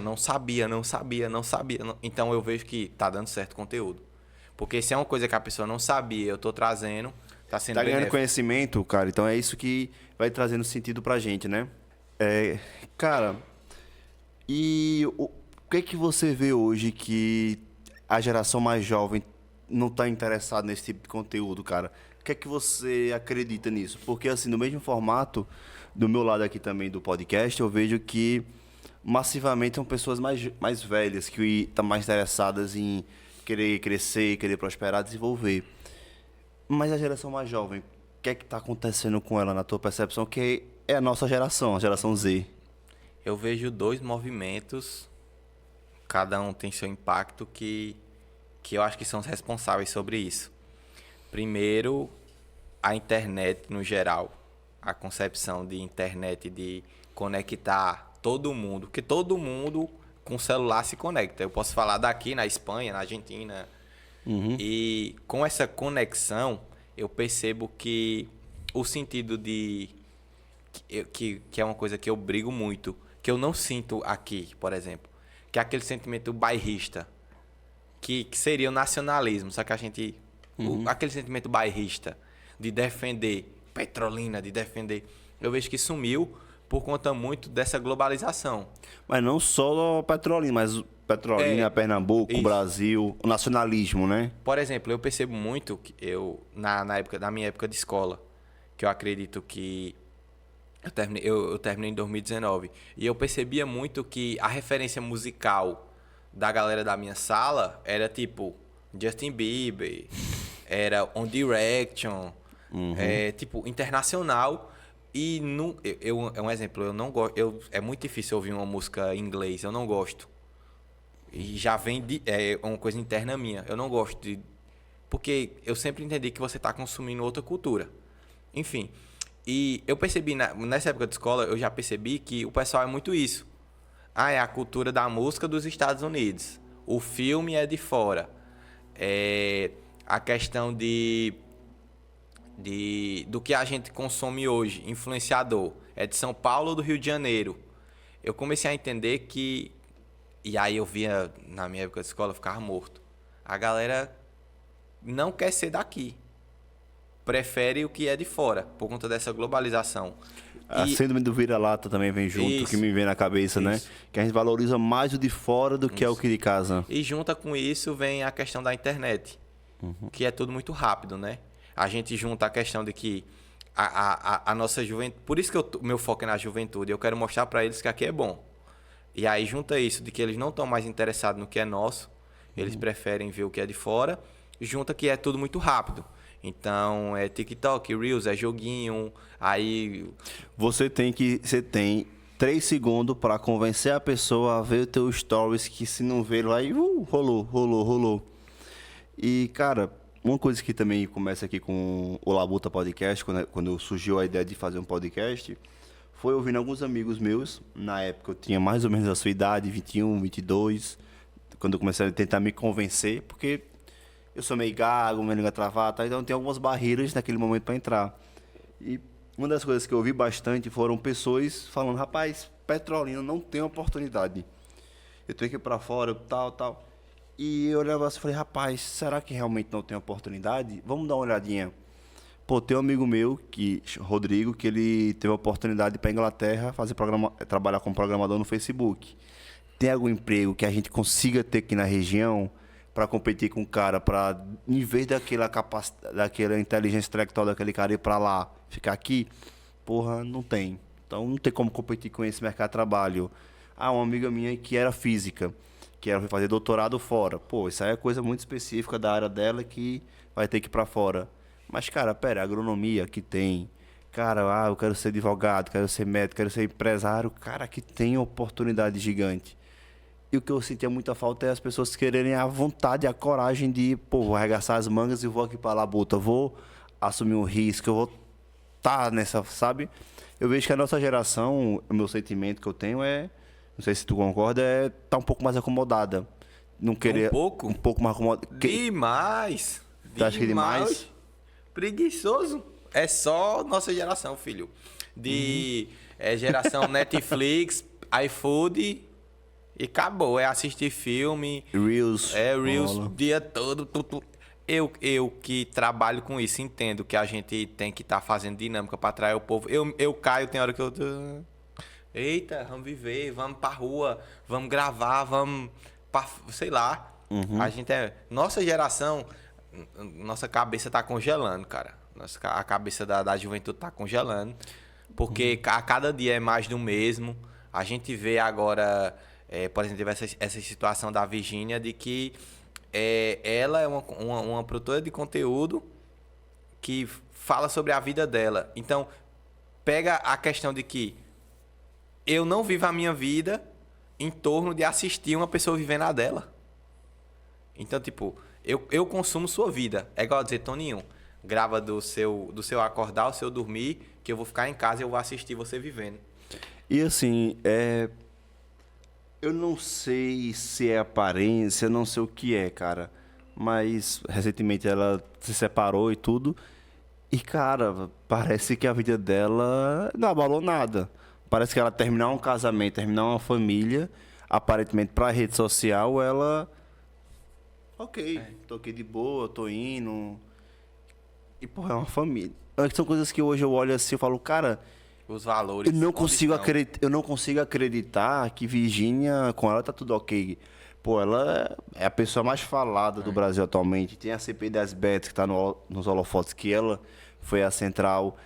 Então eu vejo que tá dando certo o conteúdo. Porque se é uma coisa que a pessoa não sabia, eu tô trazendo, tá sendo ganhando benéfico. Conhecimento, cara. Então é isso que vai trazendo sentido pra gente, né? Cara, e o que é que você vê hoje que a geração mais jovem não tá interessada nesse tipo de conteúdo, cara? O que é que você acredita nisso? Porque, assim, no mesmo formato, do meu lado aqui também do podcast, eu vejo que massivamente são pessoas mais velhas, que estão mais interessadas em querer crescer, querer prosperar, desenvolver. Mas a geração mais jovem, o que é que está acontecendo com ela, na tua percepção, que é a nossa geração, a geração Z? Eu vejo 2 movimentos, cada um tem seu impacto, que eu acho que são os responsáveis sobre isso. Primeiro, a internet no geral, a concepção de internet, de conectar todo mundo, porque todo mundo com celular se conecta. Eu posso falar daqui na Espanha, na Argentina, e com essa conexão eu percebo que o sentido de que é uma coisa que eu brigo muito, que eu não sinto aqui, por exemplo, que é aquele sentimento bairrista, que seria o nacionalismo, só que a gente aquele sentimento bairrista de defender Petrolina, de defender... eu vejo que sumiu por conta muito dessa globalização. Mas não só Petrolina, mas Petrolina, Pernambuco, isso. Brasil, o nacionalismo, né? Por exemplo, eu percebo muito que na minha época de escola, que eu acredito que eu terminei em 2019, e eu percebia muito que a referência musical da galera da minha sala era tipo Justin Bieber, era One Direction, tipo internacional. E é um exemplo, eu não gosto, é muito difícil ouvir uma música em inglês, eu não gosto. E já vem é uma coisa interna minha, eu não gosto de, porque eu sempre entendi que você está consumindo outra cultura. Enfim, e eu percebi nessa época de escola, eu já percebi que o pessoal é muito isso. Ah, é a cultura da música dos Estados Unidos. O filme é de fora. É a questão do que a gente consome hoje, influenciador, é de São Paulo ou do Rio de Janeiro. Eu comecei a entender que, e aí eu via na minha época de escola, eu ficava morto. A galera não quer ser daqui, prefere o que é de fora, por conta dessa globalização. A síndrome do vira-lata também vem junto, que me vem na cabeça, né? Que a gente valoriza mais o de fora do que é o que de casa. E junta com isso vem a questão da internet, que é tudo muito rápido, né? A gente junta a questão de que a nossa juventude... Por isso que meu foco é na juventude. Eu quero mostrar para eles que aqui é bom. E aí junta isso de que eles não estão mais interessados no que é nosso. Eles preferem ver o que é de fora. Junta que é tudo muito rápido. Então, é TikTok, Reels, é joguinho. Aí... Você tem 3 segundos para convencer a pessoa a ver o teu stories, que se não ver lá, rolou. E, cara... Uma coisa que também começa aqui com o Labuta Podcast, quando surgiu a ideia de fazer um podcast, foi ouvindo alguns amigos meus. Na época eu tinha mais ou menos a sua idade, 21, 22, quando eu comecei a tentar me convencer, porque eu sou meio gago, minha língua travada, então tem algumas barreiras naquele momento para entrar. E uma das coisas que eu ouvi bastante foram pessoas falando: rapaz, Petrolina não tem oportunidade. Eu tenho que ir para fora, tal. E eu olhava assim e falei: rapaz, será que realmente não tem oportunidade? Vamos dar uma olhadinha. Pô, tem um amigo meu, Rodrigo, que ele teve a oportunidade de ir para a Inglaterra trabalhar como programador no Facebook. Tem algum emprego que a gente consiga ter aqui na região para competir com o cara, para, em vez daquela inteligência intelectual daquele cara ir para lá, ficar aqui? Porra, não tem. Então não tem como competir com esse mercado de trabalho. Uma amiga minha que era física, que ela foi fazer doutorado fora. Pô, isso aí é coisa muito específica da área dela que vai ter que ir para fora. Mas, cara, pera, agronomia que tem. Cara, eu quero ser advogado, quero ser médico, quero ser empresário. Cara, que tem oportunidade gigante. E o que eu sentia muita falta é as pessoas quererem a vontade, a coragem de, vou arregaçar as mangas e vou aqui para a labuta. Vou assumir um risco, eu vou estar nessa, sabe? Eu vejo que a nossa geração, o meu sentimento que eu tenho é... Não sei se tu concorda, tá um pouco mais acomodada. Não querer... Um pouco mais acomodada. Demais! Tu acha que demais? Preguiçoso. É só nossa geração, filho. Geração Netflix, iFood e acabou. É assistir filme. Reels. Reels o dia todo. Eu que trabalho com isso, entendo que a gente tem que estar fazendo dinâmica para atrair o povo. Eu caio, tem hora que eu... Eita, vamos viver, vamos pra rua, vamos gravar, vamos pra, sei lá. A gente nossa geração, nossa cabeça tá congelando, cara. A cabeça da juventude tá congelando. Porque a cada dia é mais do mesmo. A gente vê agora, por exemplo, essa situação da Virgínia de que ela é uma produtora de conteúdo que fala sobre a vida dela. Então, pega a questão de que eu não vivo a minha vida em torno de assistir uma pessoa vivendo a dela. Então, tipo, eu consumo sua vida. É igual dizer, Toninho, grava do seu acordar, do seu dormir, que eu vou ficar em casa e eu vou assistir você vivendo. E assim, eu não sei se é aparência, não sei o que é, cara. Mas recentemente ela se separou e tudo. E, cara, parece que a vida dela não abalou nada. Parece que ela terminar um casamento, terminar uma família, aparentemente pra rede social, ela... Ok, tô aqui de boa, tô indo... E, porra, é uma família. São coisas que hoje eu olho assim e falo, cara, os valores. Eu não consigo acreditar que Virgínia, com ela tá tudo ok. Pô, ela é a pessoa mais falada do Brasil atualmente. Tem a CPI das Bets, que tá nos holofotes, que ela foi a central.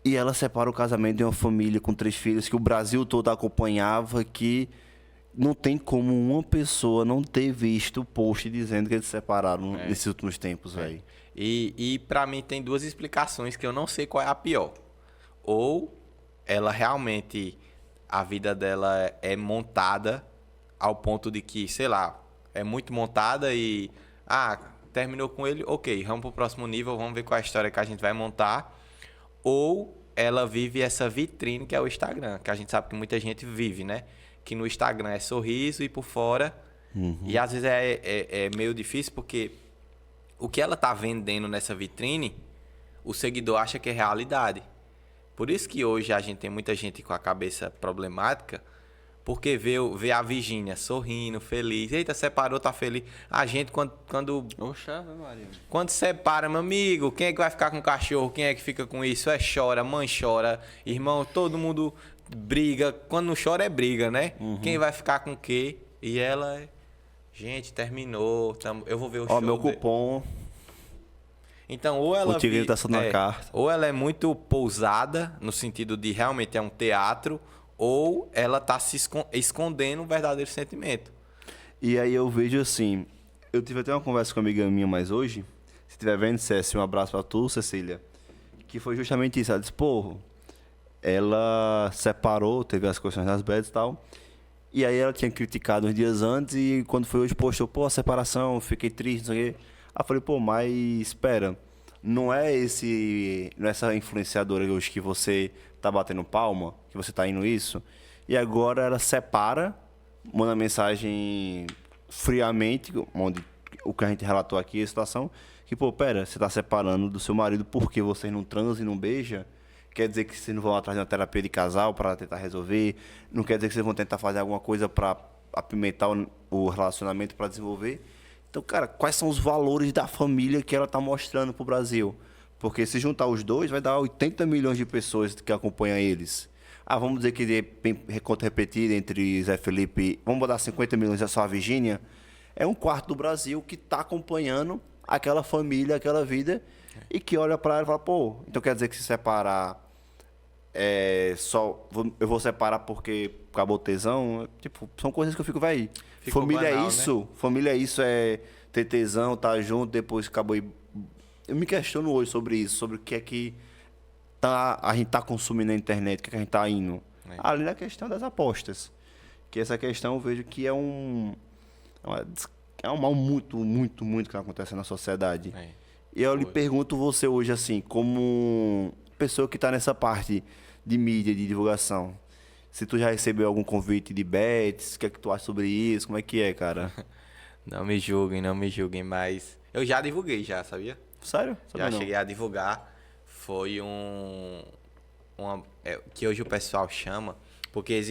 E ela separa o casamento de uma família com 3 filhos, que o Brasil todo acompanhava, que não tem como uma pessoa não ter visto o post dizendo que eles se separaram nesses últimos tempos, velho. E pra mim tem 2 explicações que eu não sei qual é a pior. Ou ela realmente, a vida dela é montada ao ponto de que, sei lá, é muito montada e... terminou com ele, ok, vamos pro próximo nível, vamos ver qual é a história que a gente vai montar. Ou ela vive essa vitrine que é o Instagram, que a gente sabe que muita gente vive, né? Que no Instagram é sorriso e por fora. E às vezes é meio difícil porque o que ela tá vendendo nessa vitrine, o seguidor acha que é realidade. Por isso que hoje a gente tem muita gente com a cabeça problemática, porque vê a Virgínia sorrindo, feliz. Eita, separou, tá feliz. A gente, quando Oxa, Maria. quando separa, meu amigo, quem é que vai ficar com o cachorro? Quem é que fica com isso? Chora, mãe chora, irmão, todo mundo briga. Quando não chora é briga, né? Quem vai ficar com o quê? E ela, gente, terminou, eu vou ver o show. Ó, meu cupom. Então, ou ela O tigre tá só na carta. ou ela é muito pousada, no sentido de realmente é um teatro, ou ela tá se escondendo um verdadeiro sentimento. E aí eu vejo assim, eu tive até uma conversa com uma amiga minha mais hoje, se estiver vendo, Cécio, um abraço pra tu, Cecília, que foi justamente isso. Ela disse, pô, ela separou, teve as questões das bets e tal, e aí ela tinha criticado uns dias antes e quando foi hoje postou, pô, a separação, fiquei triste, não sei o quê. Aí eu falei, pô, mas espera, não é essa influenciadora hoje que você tá batendo palma, que você tá indo isso, e agora ela separa, manda mensagem friamente, onde o que a gente relatou aqui, a situação, que, pô, pera, você tá separando do seu marido porque vocês não transam e não beijam? Quer dizer que vocês não vão atrás de uma terapia de casal para tentar resolver? Não quer dizer que vocês vão tentar fazer alguma coisa para apimentar o relacionamento, para desenvolver? Então, cara, quais são os valores da família que ela tá mostrando pro Brasil? Porque se juntar os dois, vai dar 80 milhões de pessoas que acompanham eles. Vamos dizer que é conta repetida entre Zé Felipe, vamos botar 50 milhões, é só a Virgínia. É 1/4 do Brasil que tá acompanhando aquela família, aquela vida, e que olha para ela e fala, pô, então quer dizer que se separar eu vou separar porque acabou o tesão? Tipo, são coisas que eu fico, velho. Família banal, é isso, né? Família é isso, é ter tesão, tá junto, depois acabou. Eu me questiono hoje sobre isso, sobre o que é que a gente tá consumindo na internet, o que é que a gente tá indo. Ali na questão das apostas. Que essa questão eu vejo que é um mal muito, muito, muito que acontece na sociedade. E eu lhe pergunto você hoje, assim, como pessoa que tá nessa parte de mídia, de divulgação, se tu já recebeu algum convite de bets, o que é que tu acha sobre isso? Como é que é, cara? Não me julguem, mas eu já divulguei já, sabia? Sério? Já cheguei a divulgar. Foi que hoje o pessoal chama, porque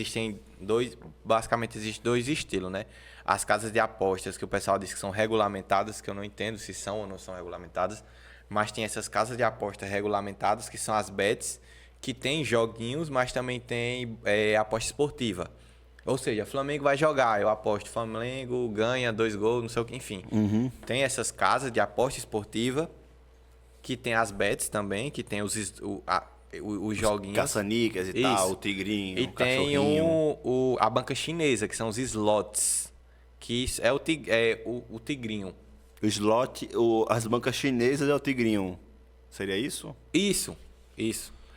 basicamente existem 2 estilos, né? As casas de apostas que o pessoal diz que são regulamentadas, que eu não entendo se são ou não são regulamentadas, mas tem essas casas de apostas regulamentadas, que são as bets, que tem joguinhos, mas também tem aposta esportiva. Ou seja, Flamengo vai jogar, eu aposto Flamengo, ganha 2 gols, não sei o que, enfim. Tem essas casas de aposta esportiva, que tem as bets também, que tem os joguinhos. Caça-níqueis e tal, o tigrinho, e o cachorrinho. tem a banca chinesa, que são os slots, que é o tigrinho. O slot, as bancas chinesas é o tigrinho. Seria isso? Isso.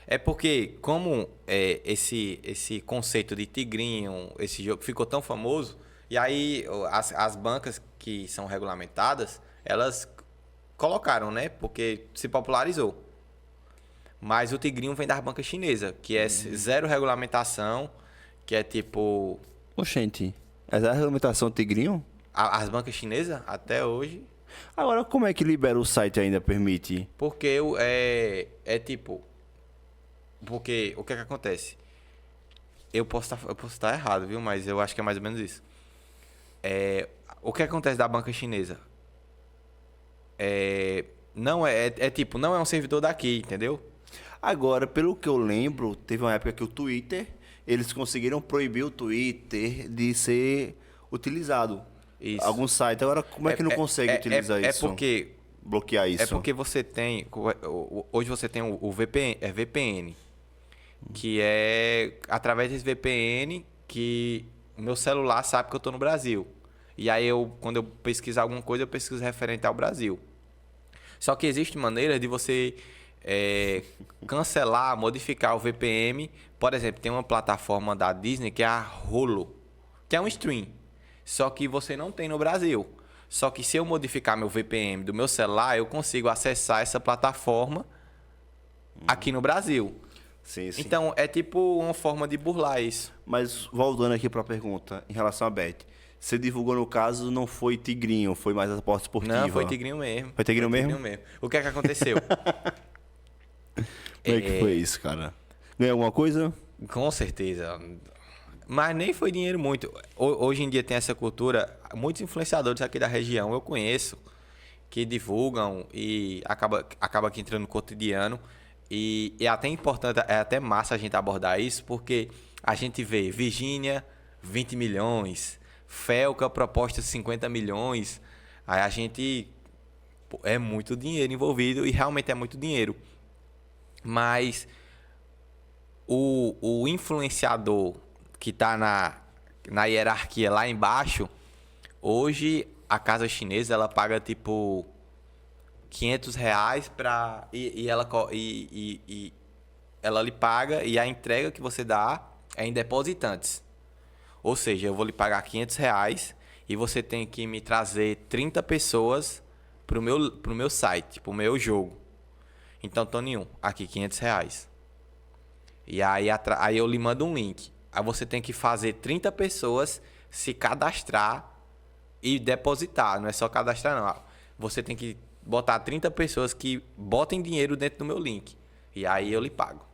É porque, como esse conceito de tigrinho, esse jogo ficou tão famoso, e aí as bancas que são regulamentadas, elas colocaram, né? Porque se popularizou. Mas o tigrinho vem das bancas chinesas, que é zero regulamentação, que é tipo... Oxente, essa é a regulamentação tigrinho? As bancas chinesas, até hoje... Agora, como é que libera o site ainda, permite? Porque tipo... Porque o que é que acontece? Eu posso estar errado, viu? Mas eu acho que é mais ou menos isso. O que acontece da banca chinesa? Não é um servidor daqui, entendeu? Agora, pelo que eu lembro, teve uma época que o Twitter, eles conseguiram proibir o Twitter de ser utilizado. Isso. Algum site. Agora, como é que não consegue utilizar isso? Bloquear isso? É porque você tem. Hoje você tem o VPN, VPN, que é através desse VPN que o meu celular sabe que eu estou no Brasil. E aí, quando eu pesquisar alguma coisa, eu pesquiso referente ao Brasil. Só que existe maneira de você cancelar, modificar o VPN. Por exemplo, tem uma plataforma da Disney que é a Hulu, que é um stream. Só que você não tem no Brasil. Só que se eu modificar meu VPN do meu celular, eu consigo acessar essa plataforma aqui no Brasil. Sim, sim. Então, é tipo uma forma de burlar isso. Mas voltando aqui para a pergunta, em relação a Bet, você divulgou no caso, não foi Tigrinho, foi mais a aposta esportiva? Não, foi Tigrinho mesmo. Foi Tigrinho mesmo? O que é que aconteceu? Como é que foi isso, cara? Ganhou alguma coisa? Com certeza. Mas nem foi dinheiro muito. Hoje em dia tem essa cultura, muitos influenciadores aqui da região eu conheço, que divulgam e acaba aqui entrando no cotidiano. E é até importante, é até massa a gente abordar isso, porque a gente vê Virgínia, 20 milhões, Felca, proposta 50 milhões. Aí a gente... É muito dinheiro envolvido e realmente é muito dinheiro. Mas o influenciador que está na hierarquia lá embaixo, hoje a casa chinesa ela paga tipo R$ 500 para e ela lhe paga e a entrega que você dá é em depositantes. Ou seja, eu vou lhe pagar R$ 500 e você tem que me trazer 30 pessoas pro meu site, pro meu jogo. Então, Toninho, aqui R$ 500. E aí eu lhe mando um link. Aí você tem que fazer 30 pessoas se cadastrar e depositar. Não é só cadastrar, não. Você tem que botar 30 pessoas que botem dinheiro dentro do meu link. E aí eu lhe pago.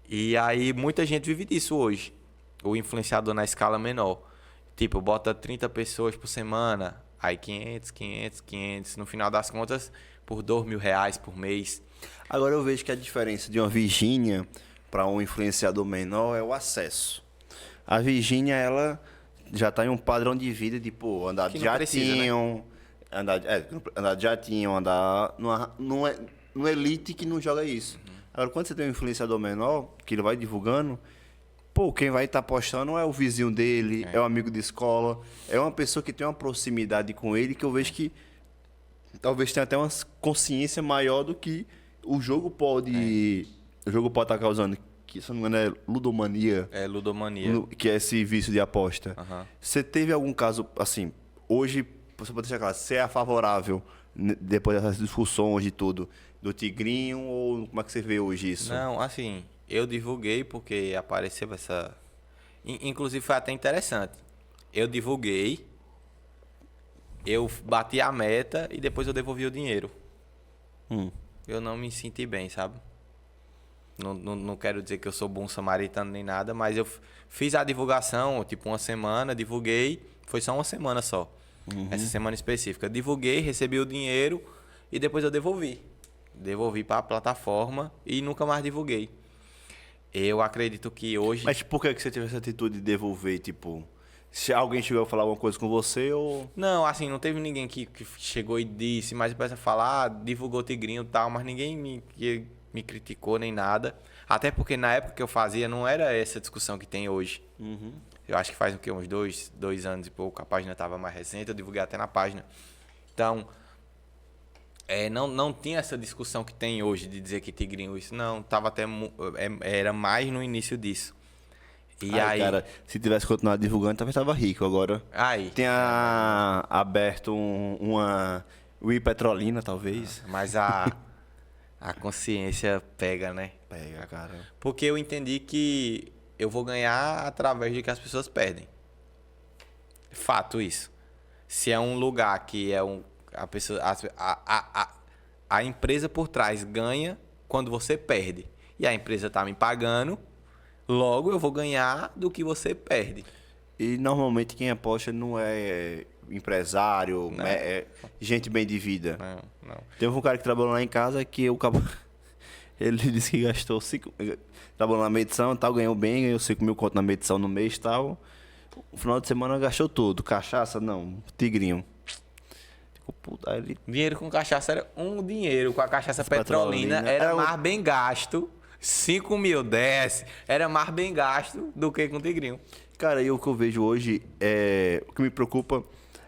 E aí muita gente vive disso hoje. O influenciador na escala menor. Tipo, bota 30 pessoas por semana. Aí 500. No final das contas, por R$ 2.000 por mês. Agora eu vejo que a diferença de uma Virgínia para um influenciador menor é o acesso. A Virgínia, ela já está em um padrão de vida de, pô, andar de jatinho, né? andar de jatinho, andar numa elite que não joga isso. Uhum. Agora, quando você tem um influenciador menor, que ele vai divulgando, pô, quem vai estar postando é o vizinho dele, é o amigo de escola, é uma pessoa que tem uma proximidade com ele, que eu vejo que talvez tenha até uma consciência maior do que o jogo pode... O jogo pode estar causando, que se não me engano é ludomania. É ludomania. Que é esse vício de aposta. Uhum. Você teve algum caso, assim, hoje, você pode deixar claro, você é favorável, depois dessas discussões de tudo, do Tigrinho, ou como é que você vê hoje isso? Não, assim, eu divulguei porque apareceu essa... Inclusive foi até interessante. Eu divulguei, eu bati a meta e depois eu devolvi o dinheiro. Eu não me senti bem, sabe? Não quero dizer que eu sou bom samaritano nem nada, mas eu fiz a divulgação, tipo uma semana, divulguei, foi só uma semana só, essa semana específica. Divulguei, recebi o dinheiro e depois eu devolvi. Devolvi para a plataforma e nunca mais divulguei. Eu acredito que hoje... Mas por que você teve essa atitude de devolver, tipo... Se alguém chegou a falar alguma coisa com você ou... Não, assim, não teve ninguém que chegou e disse, mas depois a falar, divulgou Tigrinho e tal, mas ninguém me criticou nem nada. Até porque na época que eu fazia não era essa discussão que tem hoje. Eu acho que faz o quê? Uns dois anos e pouco. A página estava mais recente, eu divulguei até na página. Então, não tinha essa discussão que tem hoje de dizer que Tigrinho isso. Não, tava até era mais no início disso. E aí, cara, se tivesse continuado divulgando, talvez estava rico agora. Aí. Tinha aberto uma Wii Petrolina, talvez. Mas a consciência pega, né? Pega, cara. Porque eu entendi que eu vou ganhar através de que as pessoas perdem. Fato isso. Se é um lugar que é a pessoa, a empresa por trás ganha quando você perde. E a empresa tá me pagando, logo eu vou ganhar do que você perde. E normalmente quem aposta não é empresário, Não. é gente bem de vida. Não. Teve um cara que trabalhou lá em casa que Ele disse que gastou 5... Trabalhou na medição e tal, ganhou bem, ganhou 5 mil conto na medição no mês e tal. No final de semana gastou tudo. Cachaça, não. Tigrinho. Puta, ele... Dinheiro com cachaça era um dinheiro. Com a cachaça petrolina era mais bem gasto. 5 mil, 10. Era mais bem gasto do que com tigrinho. Cara, e o que eu vejo hoje, o que me preocupa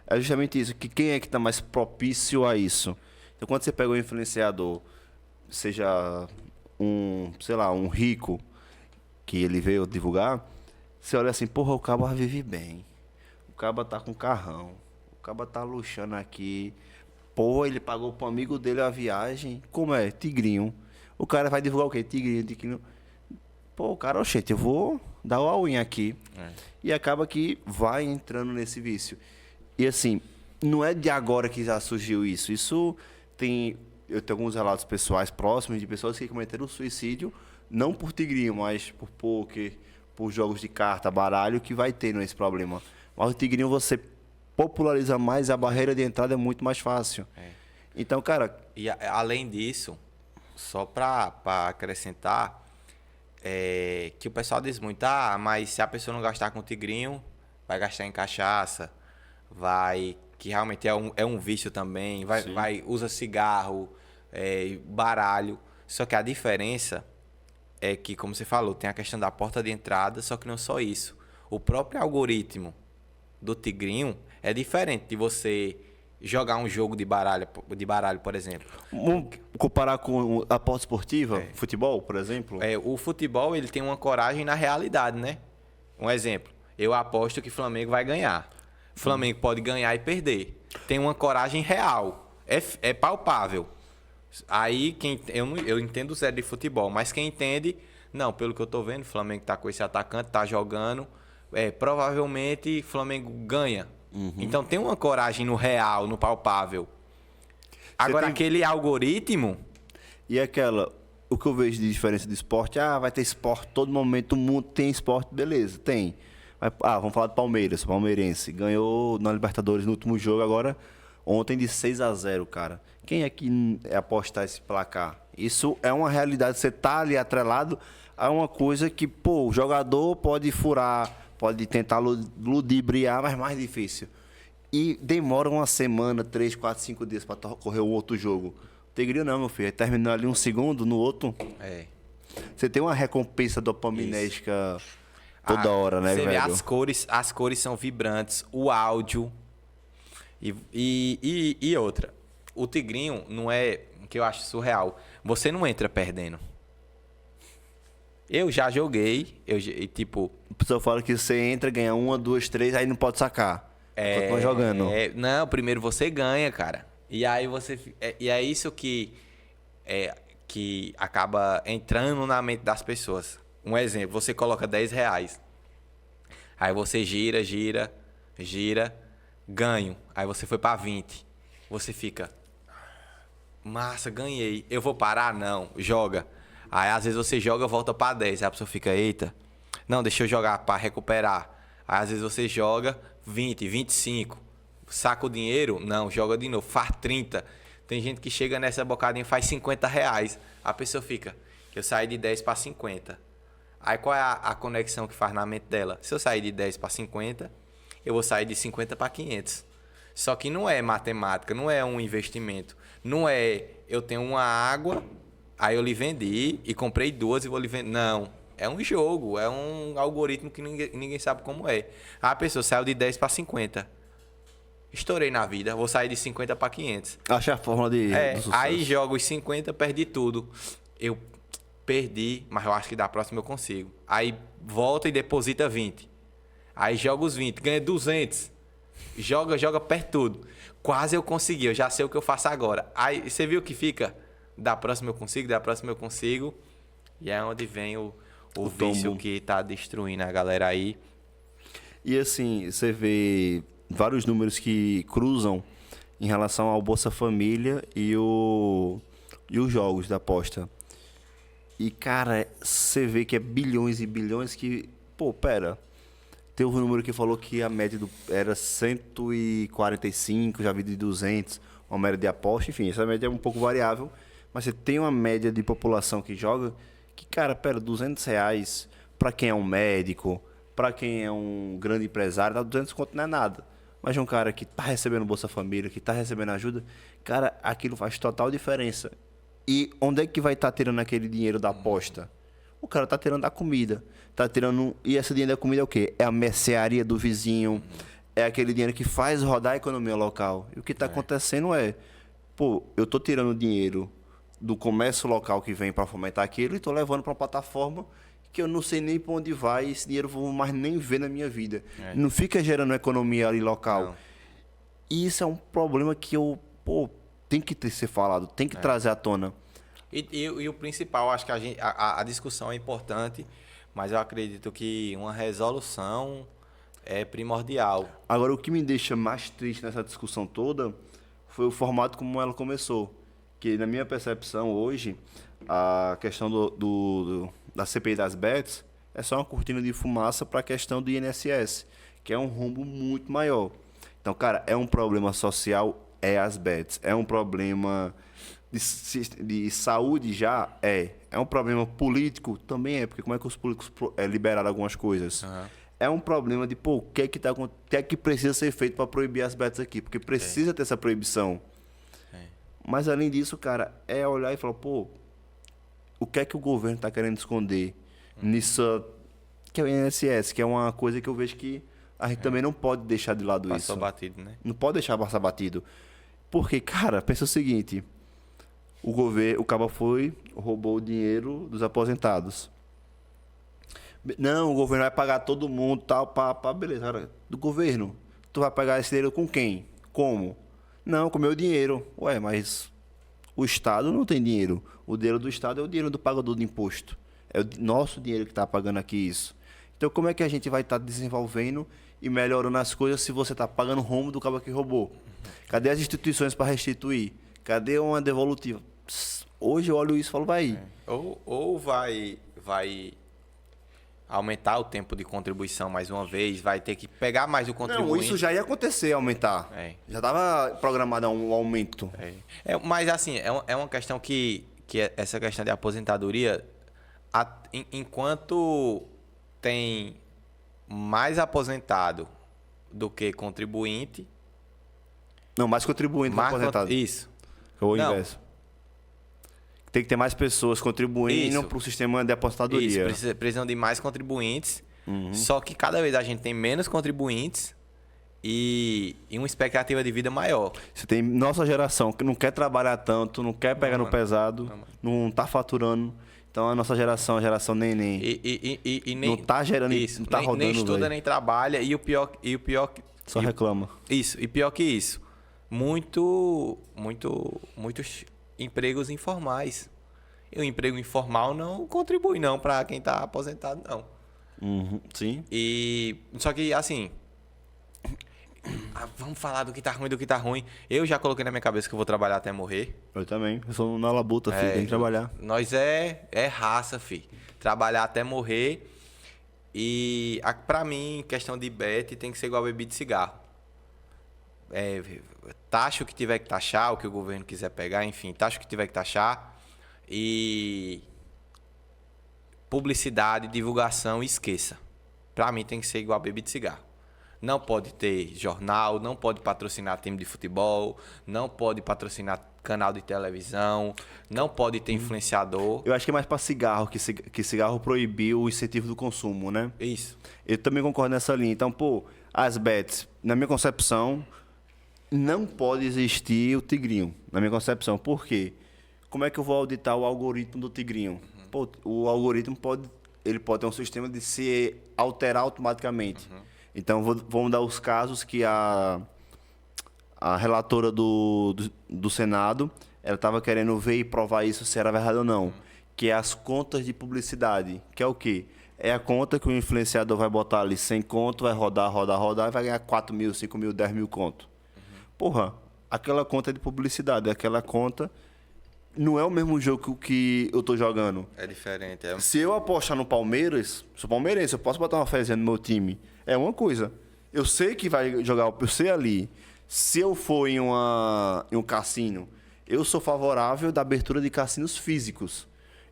é justamente isso. Que quem é que tá mais propício a isso? Então, quando você pega um influenciador, seja sei lá, um rico, que ele veio divulgar, você olha assim, porra, o cabo vive bem. O cabo tá com carrão. O cabo tá luxando aqui. Porra, ele pagou pro amigo dele a viagem. Como é? Tigrinho. O cara vai divulgar o quê? Tigrinho. Pô, cara, oxente, eu vou dar o all-in aqui. E acaba que vai entrando nesse vício. E assim, não é de agora que já surgiu isso. Isso tem... Eu tenho alguns relatos pessoais próximos de pessoas que cometeram suicídio, não por tigrinho, mas por poker, por jogos de carta, baralho, que vai tendo esse problema. Mas o tigrinho, você populariza mais, a barreira de entrada é muito mais fácil. Então, cara... E além disso, só para acrescentar, que o pessoal diz muito, mas se a pessoa não gastar com tigrinho, vai gastar em cachaça, que realmente é um vício também, usa cigarro, baralho. Só que a diferença é que, como você falou, tem a questão da porta de entrada, só que não só isso. O próprio algoritmo do tigrinho é diferente de você jogar um jogo de baralho, por exemplo. Vamos comparar com a aposta esportiva, futebol, por exemplo? O futebol, ele tem uma coragem na realidade, né? Um exemplo, eu aposto que o Flamengo vai ganhar. O Flamengo pode ganhar e perder. Tem uma coragem real, é palpável. Aí, eu entendo zero de futebol, mas quem entende, não, pelo que eu tô vendo, o Flamengo tá com esse atacante, tá jogando, provavelmente o Flamengo ganha. Então tem uma coragem no real, no palpável. Agora, aquele algoritmo... E o que eu vejo de diferença do esporte, vai ter esporte todo momento, o mundo tem esporte, beleza, tem. Mas, vamos falar do Palmeiras, o palmeirense, ganhou na Libertadores no último jogo agora, ontem de 6-0, cara. Quem é que apostar esse placar? Isso é uma realidade, você tá ali atrelado a uma coisa que, pô, o jogador pode furar, pode tentar ludibriar, mas mais difícil. E demora uma semana, 3, 4, 5 dias para correr um outro jogo. Tigrinho não, meu filho. Terminou ali um segundo, no outro. Você tem uma recompensa dopaminérgica toda hora, né, velho? Você vê as cores são vibrantes, o áudio e outra. O tigrinho não é, que eu acho surreal. Você não entra perdendo. Eu já joguei, tipo... A pessoa fala que você entra, ganha 1, 2, 3, aí não pode sacar. Continua jogando. Não, primeiro você ganha, cara. E aí é isso que acaba entrando na mente das pessoas. Um exemplo, você coloca R$10. Aí você gira, ganho. Aí você foi pra 20. Você fica... Massa, ganhei. Eu vou parar? Não. Joga. Aí às vezes você joga, volta pra 10. Aí a pessoa fica, eita. Não, deixa eu jogar pra recuperar. Aí às vezes você joga 20, 25. Saca o dinheiro? Não, joga de novo. Faz 30. Tem gente que chega nessa bocadinha e faz R$50. A pessoa fica, eu saí de 10 para 50. Aí qual é a conexão que faz na mente dela? Se eu sair de 10 para 50, eu vou sair de 50 para 500. Só que não é matemática, não é um investimento. Não é, eu tenho uma água, aí eu lhe vendi e comprei 2 e vou lhe vender. Não, é um jogo, é um algoritmo que ninguém sabe como é. A pessoa saiu de 10 para 50. Estourei na vida, vou sair de 50 para 500. Acha a fórmula do sucesso. Aí jogo os 50, perdi tudo. Eu perdi, mas eu acho que da próxima eu consigo. Aí volta e deposita 20. Aí joga os 20, ganha 200. Joga, perde tudo. Quase eu consegui, eu já sei o que eu faço agora. Aí você viu que fica? Da próxima eu consigo, da próxima eu consigo. E é onde vem o vício que tá destruindo a galera aí. E assim, você vê vários números que cruzam em relação ao Bolsa Família e os jogos da aposta. E, cara, você vê que é bilhões e bilhões que... Pô, pera. Teve um número que falou que a média era 145, já vi de 200, uma média de aposta. Enfim, essa média é um pouco variável. Mas você tem uma média de população que joga que, cara, pera, R$ 200 pra quem é um médico, pra quem é um grande empresário, dá 200 conto não é nada. Mas um cara que tá recebendo Bolsa Família, que tá recebendo ajuda, cara, aquilo faz total diferença. E onde é que vai estar tirando aquele dinheiro da aposta? O cara tá tirando da comida. Tá tirando. E esse dinheiro da comida é o quê? É a mercearia do vizinho. É aquele dinheiro que faz rodar a economia local. E o que tá acontecendo é, pô, eu tô tirando dinheiro do comércio local que vem para fomentar aquilo e tô levando para uma plataforma que eu não sei nem para onde vai, e esse dinheiro eu vou mais nem ver na minha vida. Não fica gerando economia ali local. Não. E isso é um problema que tem que ser falado, tem que trazer à tona. E o principal, acho que a discussão é importante, mas eu acredito que uma resolução é primordial. Agora, o que me deixa mais triste nessa discussão toda foi o formato como ela começou. Que, na minha percepção, hoje, a questão da CPI das bets é só uma cortina de fumaça para a questão do INSS, que é um rombo muito maior. Então, cara, é um problema social, é as bets. É um problema de saúde, já é. É um problema político, também é, porque como é que os políticos liberaram algumas coisas? É um problema de, o que é que precisa ser feito para proibir as bets aqui? Porque precisa ter essa proibição. Mas, além disso, cara, é olhar e falar, o que é que o governo está querendo esconder nisso, que é o INSS, que é uma coisa que eu vejo que a gente também não pode deixar de lado isso. Passou batido, né? Não pode deixar passar batido. Porque, cara, pensa o seguinte, o cabo roubou o dinheiro dos aposentados. Não, o governo vai pagar todo mundo, tal, beleza, cara, do governo. Tu vai pagar esse dinheiro com quem? Como? Não, com o meu dinheiro. Ué, mas o Estado não tem dinheiro. O dinheiro do Estado é o dinheiro do pagador de imposto. É o nosso dinheiro que está pagando aqui isso. Então, como é que a gente vai estar desenvolvendo e melhorando as coisas se você está pagando o rombo do cabo que roubou? Cadê as instituições para restituir? Cadê uma devolutiva? Hoje eu olho isso e falo, vai. Ou vai aumentar o tempo de contribuição mais uma vez, vai ter que pegar mais o contribuinte. Não, isso já ia acontecer, aumentar. Já estava programado um aumento. Mas assim, é uma questão que essa questão de aposentadoria, enquanto tem mais aposentado do que contribuinte... Não, mais contribuinte que aposentado. Isso. Ou o inverso. Tem que ter mais pessoas contribuindo para o sistema de aposentadoria. Isso, precisam de mais contribuintes. Só que cada vez a gente tem menos contribuintes e uma expectativa de vida maior. Você tem nossa geração que não quer trabalhar tanto, não quer pegar no pesado, não está faturando. Então a nossa geração, a geração neném. E nem, não está gerando, isso, não está rodando. Nem estuda, nem trabalha. E o pior só reclama. Isso, e pior que isso. Muitos empregos informais. E o emprego informal não contribui não para quem está aposentado, não. Sim. Só que, assim... vamos falar do que tá ruim. Eu já coloquei na minha cabeça que eu vou trabalhar até morrer. Eu também. Eu sou na labuta, filho. Tem que trabalhar. Nós é raça, filho. Trabalhar até morrer. E, pra mim, questão de bet tem que ser igual bebida de cigarro. Taxa o que tiver que taxar, o que o governo quiser pegar, enfim, taxa o que tiver que taxar. E publicidade, divulgação, esqueça. Pra mim tem que ser igual bebida de cigarro. Não pode ter jornal, não pode patrocinar time de futebol, não pode patrocinar canal de televisão, não pode ter influenciador. Eu acho que é mais para cigarro, que cigarro proibiu o incentivo do consumo, né? Isso. Eu também concordo nessa linha. Então, as bets, na minha concepção, não pode existir o tigrinho. Na minha concepção. Por quê? Como é que eu vou auditar o algoritmo do tigrinho? O algoritmo pode ter um sistema de se alterar automaticamente. Então, vamos dar os casos que a relatora do Senado, ela estava querendo ver e provar isso se era verdade ou não. Que é as contas de publicidade. Que é o quê? É a conta que o influenciador vai botar ali 100 conto, vai rodar e vai ganhar 4 mil, 5 mil, 10 mil conto. Aquela conta é de publicidade, aquela conta não é o mesmo jogo que eu tô jogando. É diferente. Se eu apostar no Palmeiras, sou palmeirense, eu posso botar uma fezinha no meu time. É uma coisa. Eu sei que vai jogar, eu sei ali. Se eu for em um cassino, Eu sou favorável da abertura de cassinos físicos.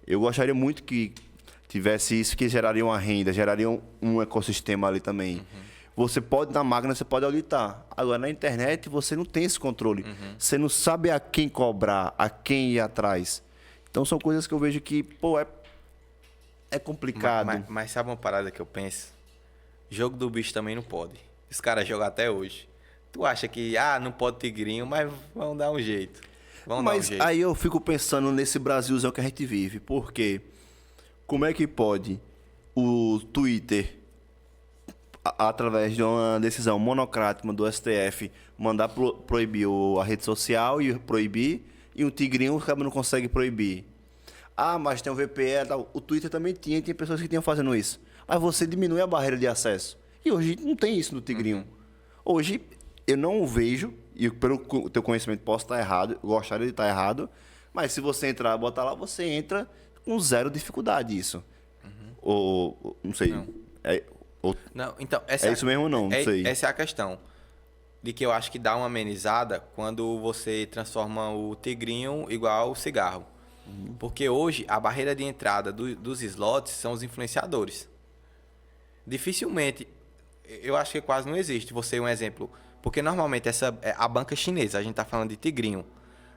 Eu gostaria muito que tivesse isso, que geraria uma renda, geraria um ecossistema ali também. Você pode, na máquina, você pode auditar. Agora, na internet, você não tem esse controle. Você não sabe a quem cobrar, a quem ir atrás. Então, são coisas que eu vejo que, pô, é complicado. Mas sabe uma parada que eu penso? Jogo do bicho também não pode. Os caras jogam até hoje. Tu acha que, não pode tigrinho, mas vão dar um jeito. Mas aí eu fico pensando nesse Brasilzão que a gente vive. Porque como é que pode o Twitter, através de uma decisão monocrática do STF, mandar proibir a rede social e proibir, e um tigrinho o cara não consegue proibir? Mas tem um VPN, tal. O Twitter também tinha pessoas que tinham fazendo isso. Mas você diminui a barreira de acesso. E hoje não tem isso no tigrinho. Hoje eu não vejo, e pelo teu conhecimento posso estar errado, eu gostaria de estar errado, mas se você entrar e botar lá, você entra com zero dificuldade isso. Ou não sei. Não, então, é isso mesmo ou não? Não sei. Essa é a questão. De que eu acho que dá uma amenizada quando você transforma o tigrinho igual ao cigarro. Porque hoje a barreira de entrada dos slots são os influenciadores. Dificilmente, eu acho que quase não existe. Você, um exemplo, porque normalmente a banca chinesa, a gente está falando de tigrinho,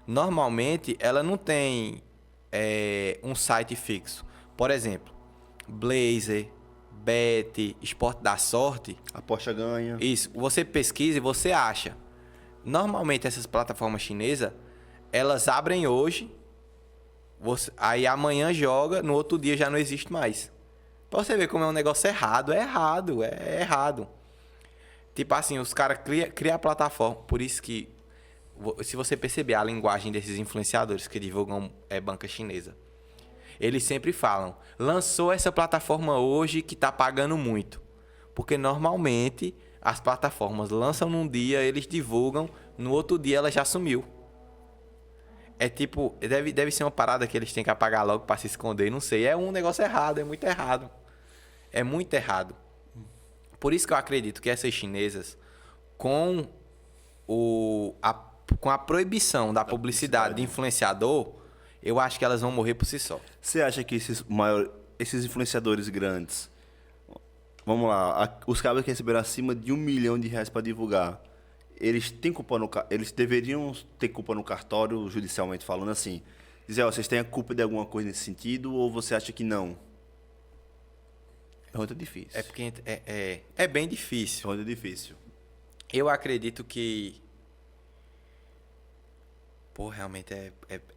normalmente ela não tem um site fixo. Por exemplo, Blazer, Bet, Esporte da Sorte. Aposta ganha. Isso, você pesquisa e você acha. Normalmente essas plataformas chinesas, elas abrem hoje, aí amanhã joga, no outro dia já não existe mais. Pra você ver como é um negócio errado. É errado. Tipo assim, os caras criam a plataforma. Por isso que, se você perceber a linguagem desses influenciadores que divulgam banca chinesa, eles sempre falam, lançou essa plataforma hoje que tá pagando muito. Porque normalmente as plataformas lançam num dia, eles divulgam, no outro dia ela já sumiu. É tipo, deve ser uma parada que eles têm que apagar logo pra se esconder, não sei. É um negócio errado, é muito errado. É muito errado. Por isso que eu acredito que essas chinesas, com a proibição da publicidade de influenciador, eu acho que elas vão morrer por si só. Você acha que esses influenciadores grandes, vamos lá, os cabos que receberam acima de R$1 milhão para divulgar, eles deveriam ter culpa no cartório, judicialmente falando assim? Dizer, vocês têm a culpa de alguma coisa nesse sentido ou você acha que não? É muito difícil. É porque é bem difícil. É muito difícil. Eu acredito que... Pô, realmente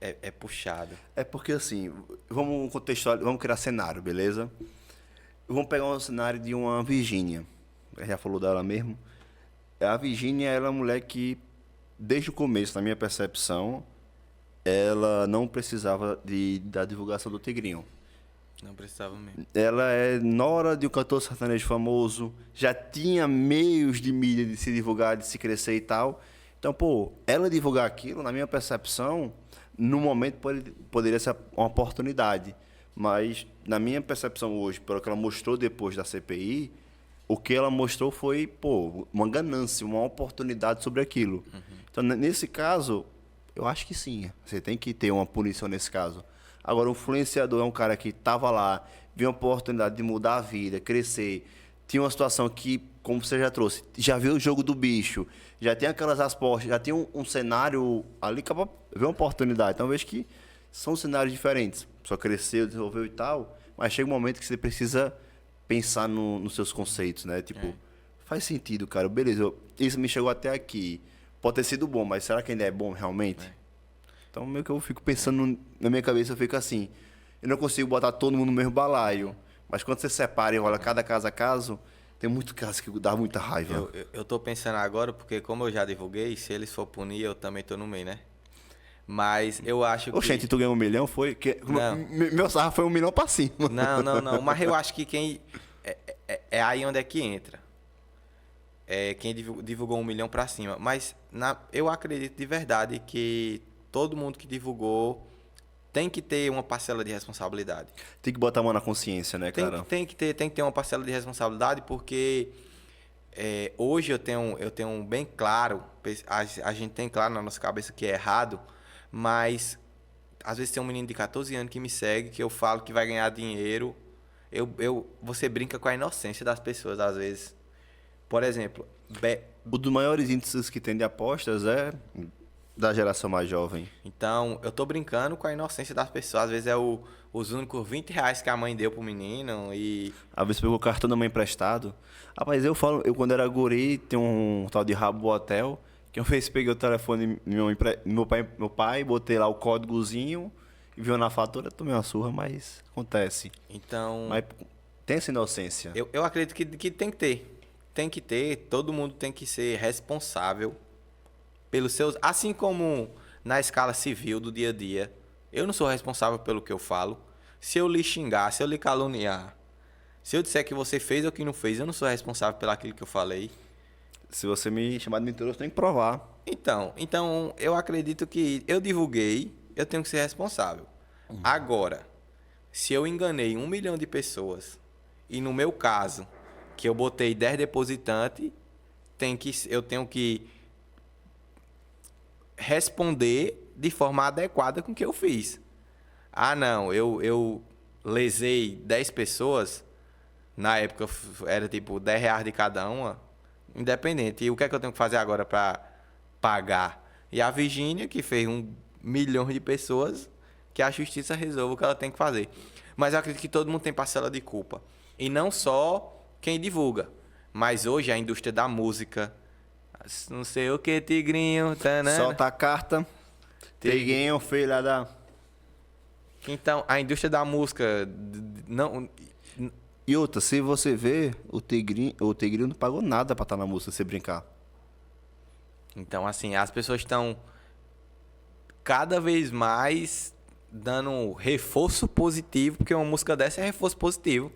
é puxado. É porque assim, vamos contextualizar, vamos criar cenário, beleza? Vamos pegar um cenário de uma Virgínia. Já falou dela mesmo. A Virgínia, ela é uma mulher que, desde o começo, na minha percepção, ela não precisava da divulgação do tigrinho. Não precisava mesmo. Ela é nora de um cantor sertanejo famoso, já tinha meios de mídia de se divulgar, de se crescer e tal. Então, pô, ela divulgar aquilo, na minha percepção, no momento poderia ser uma oportunidade. Mas, na minha percepção hoje, pelo que ela mostrou depois da CPI, o que ela mostrou foi, pô, uma ganância, uma oportunidade sobre aquilo. Então, nesse caso, eu acho que sim. Você tem que ter uma punição nesse caso. Agora, o influenciador é um cara que estava lá, viu uma oportunidade de mudar a vida, crescer. Tinha uma situação que, como você já trouxe, já viu o jogo do bicho, já tem aquelas apostas, já tem um cenário ali, acaba ver uma oportunidade. Então, eu vejo que são cenários diferentes. Só cresceu, desenvolveu e tal, mas chega um momento que você precisa pensar nos seus conceitos, né? Tipo, faz sentido, cara. Beleza, isso me chegou até aqui. Pode ter sido bom, mas será que ainda é bom realmente? Então, meio que eu fico pensando, na minha cabeça, eu fico assim, eu não consigo botar todo mundo no mesmo balaio, mas quando você separa e olha cada caso a caso, tem muito caso que dá muita raiva. Eu tô pensando agora, porque como eu já divulguei, se eles for punir, eu também tô no meio, né? Mas eu acho que... Oxente, tu ganhou 1 milhão? Foi? Não. Meu sarro foi 1 milhão pra cima. Não. Mas eu acho que quem... É aí onde é que entra. Quem divulgou 1 milhão pra cima. Mas eu acredito de verdade que todo mundo que divulgou tem que ter uma parcela de responsabilidade. Tem que botar a mão na consciência, né, cara? Tem que ter uma parcela de responsabilidade, porque hoje eu tenho bem claro, a gente tem claro na nossa cabeça que é errado, mas às vezes tem um menino de 14 anos que me segue, que eu falo que vai ganhar dinheiro. Você brinca com a inocência das pessoas, às vezes. Por exemplo, Um dos maiores índices que tem de apostas é da geração mais jovem. então, eu tô brincando com a inocência das pessoas. Às vezes é os únicos R$ 20 que a mãe deu pro menino e... Às vezes pegou o cartão da mãe emprestado. Rapaz, eu quando era guri, tem um tal de Rabo Hotel, que uma vez peguei o telefone do meu pai, botei lá o códigozinho e viu na fatura, tomei uma surra, mas acontece. Então, Mas tem essa inocência. eu acredito que tem que ter. Tem que ter, todo mundo tem que ser responsável pelos seus... Assim como na escala civil do dia a dia, eu não sou responsável pelo que eu falo. Se eu lhe xingar, se eu lhe caluniar, se eu disser que você fez ou que não fez, eu não sou responsável pelo aquilo que eu falei. Se você me chamar de mentiroso, tem que provar. Então, eu acredito que eu divulguei, eu tenho que ser responsável. Agora, se eu enganei 1 milhão de pessoas, e no meu caso, que eu botei 10 depositantes, eu tenho que responder de forma adequada com o que eu fiz. Ah, não, eu lesei 10 pessoas, na época era tipo R$ 10 de cada uma, independente. E o que é que eu tenho que fazer agora para pagar? E a Virgínia, que fez 1 milhão de pessoas, que a justiça resolva o que ela tem que fazer. Mas eu acredito que todo mundo tem parcela de culpa. E não só quem divulga, mas hoje a indústria da música, não sei o que, Tigrinho, tanana. Solta a carta, Tigrinho, filha da... Então, a indústria da música não... E outra, se você ver, o Tigrinho não pagou nada pra estar na música, se você brincar. Então, assim, as pessoas estão cada vez mais dando reforço positivo, porque uma música dessa é reforço positivo.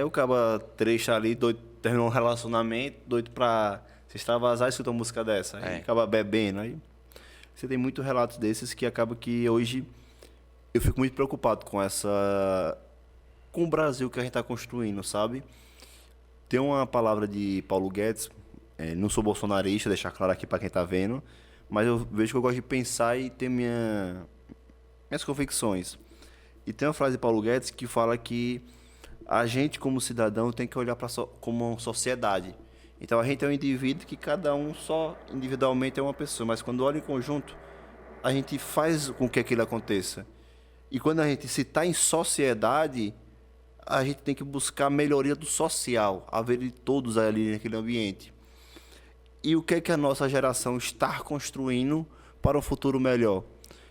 O cara trecho ali, doido, terminou um relacionamento, doido pra se extravasar e escuta uma música dessa. Aí acaba bebendo. Aí você tem muitos relatos desses que acaba que hoje eu fico muito preocupado com com o Brasil que a gente tá construindo, sabe? Tem uma palavra de Paulo Guedes, não sou bolsonarista, deixar claro aqui pra quem tá vendo, mas eu vejo que eu gosto de pensar e ter minhas convicções. E tem uma frase de Paulo Guedes que fala que a gente, como cidadão, tem que olhar como uma sociedade. Então, a gente é um indivíduo que cada um só individualmente é uma pessoa, mas quando olha em conjunto, a gente faz com que aquilo aconteça. E quando a gente se está em sociedade, a gente tem que buscar a melhoria do social, haver de todos ali naquele ambiente. E o que é que a nossa geração está construindo para um futuro melhor?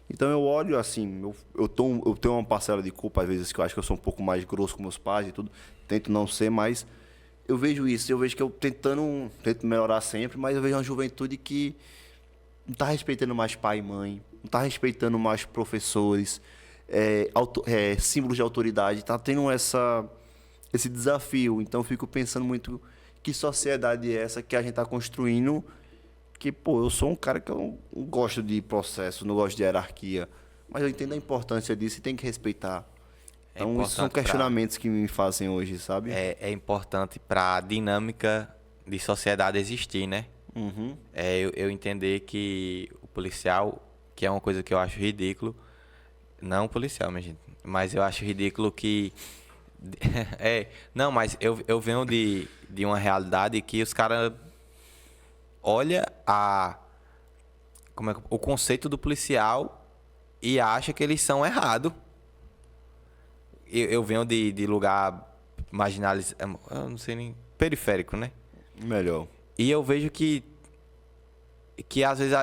Então eu olho assim, eu tenho uma parcela de culpa às vezes que eu acho que eu sou um pouco mais grosso com meus pais e tudo, tento não ser, mas eu vejo isso, eu vejo que eu tento melhorar sempre, mas eu vejo uma juventude que não está respeitando mais pai e mãe, não está respeitando mais professores, símbolos de autoridade, está tendo esse desafio. Então eu fico pensando muito que sociedade é essa que a gente está construindo. Que, pô, eu sou um cara que eu não gosto de processo, não gosto de hierarquia, mas eu entendo a importância disso e tem que respeitar. Então, esses são questionamentos que me fazem hoje, sabe? É importante para a dinâmica de sociedade existir, né? Uhum. Eu entender que o policial, que é uma coisa que eu acho ridículo, não o policial, minha gente, mas eu acho ridículo que... não, mas eu venho de uma realidade que os caras... olha o conceito do policial e acha que eles são errados. Eu venho de lugar marginalizado, eu não sei nem, periférico, né? Melhor. E eu vejo que às vezes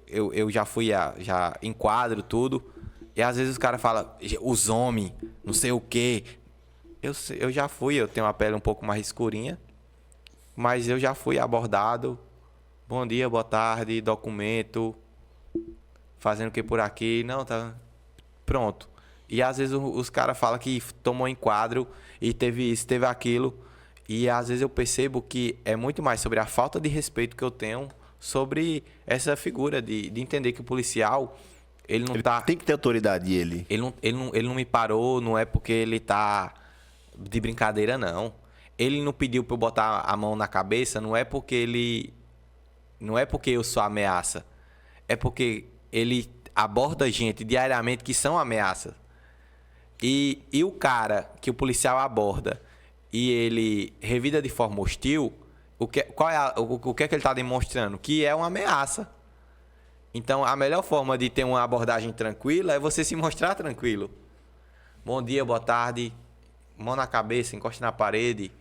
eu já fui, já enquadro tudo, e às vezes os caras falam, os homens, não sei o quê. Eu já fui, eu tenho uma pele um pouco mais escurinha, mas eu já fui abordado. Bom dia, boa tarde, documento, fazendo o que por aqui? Não, tá. Pronto. E às vezes os caras falam que tomou enquadro e teve isso, teve aquilo. E às vezes eu percebo que é muito mais sobre a falta de respeito que eu tenho sobre essa figura de entender que o policial, ele não tá... Tem que ter autoridade, ele. Ele não me parou, não é porque ele tá de brincadeira, não. Ele não pediu pra eu botar a mão na cabeça, não é porque eu sou ameaça. É porque ele aborda gente diariamente que são ameaças. E o cara que o policial aborda e ele revida de forma hostil, o que é que ele está demonstrando? Que é uma ameaça. Então, a melhor forma de ter uma abordagem tranquila é você se mostrar tranquilo. Bom dia, boa tarde, mão na cabeça, encosta na parede,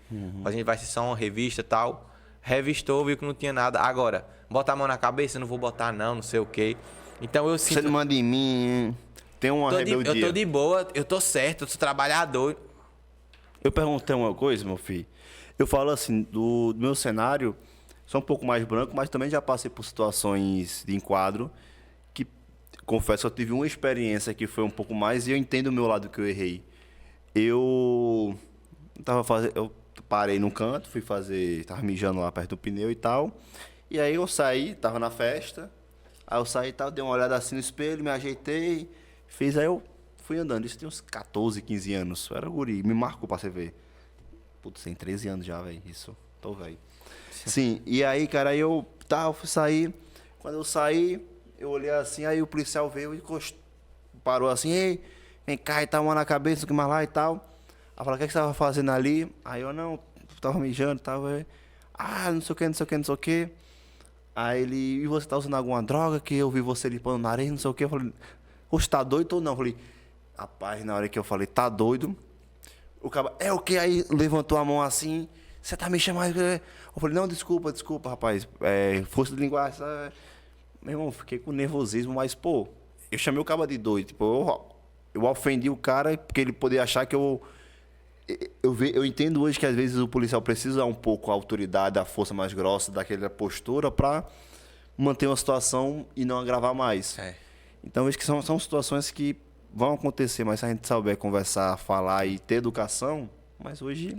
a gente vai ser só uma revista e tal. Revistou, viu que não tinha nada. Agora, bota a mão na cabeça, não vou botar não sei o quê. Então eu sinto... Você não manda em mim, tem uma rebeldia. Eu tô de boa, eu tô certo, eu sou trabalhador. Eu perguntei uma coisa, meu filho. Eu falo assim, do meu cenário, sou um pouco mais branco, mas também já passei por situações de enquadro que, confesso, eu tive uma experiência que foi um pouco mais e eu entendo o meu lado que eu errei. Eu parei num canto, tava mijando lá perto do pneu e tal. E aí eu saí, tava na festa. Aí eu saí e tal, dei uma olhada assim no espelho, me ajeitei, aí eu fui andando. Isso tem uns 14, 15 anos. Eu era guri, me marcou pra você ver. Putz, tem 13 anos já, velho. Isso, tô velho. Sim, e aí, cara, eu fui sair. Quando eu saí, eu olhei assim, aí o policial veio e parou assim, ei, vem cá e tal, mão na cabeça, o que mais lá e tal. Aí falou, o que você tava fazendo ali? Aí eu, não, tava mijando, tava... não sei o que, não sei o que, não sei o que. Aí ele, e você tá usando alguma droga? Que eu vi você limpando o nariz, não sei o que. Eu falei, você tá doido ou não? Eu falei, rapaz, na hora que eu falei, tá doido? O cara, é o que? Aí levantou a mão assim, você tá me chamando? Eu falei, não, desculpa, rapaz. Força de linguagem, sabe? Meu irmão, fiquei com nervosismo, mas, pô, eu chamei o cara de doido. Tipo, eu ofendi o cara porque ele poderia achar que eu entendo hoje que às vezes o policial precisa um pouco a autoridade, a força mais grossa, daquela postura para manter uma situação e não agravar mais. Então, acho que são situações que vão acontecer, mas se a gente souber conversar, falar e ter educação, mas hoje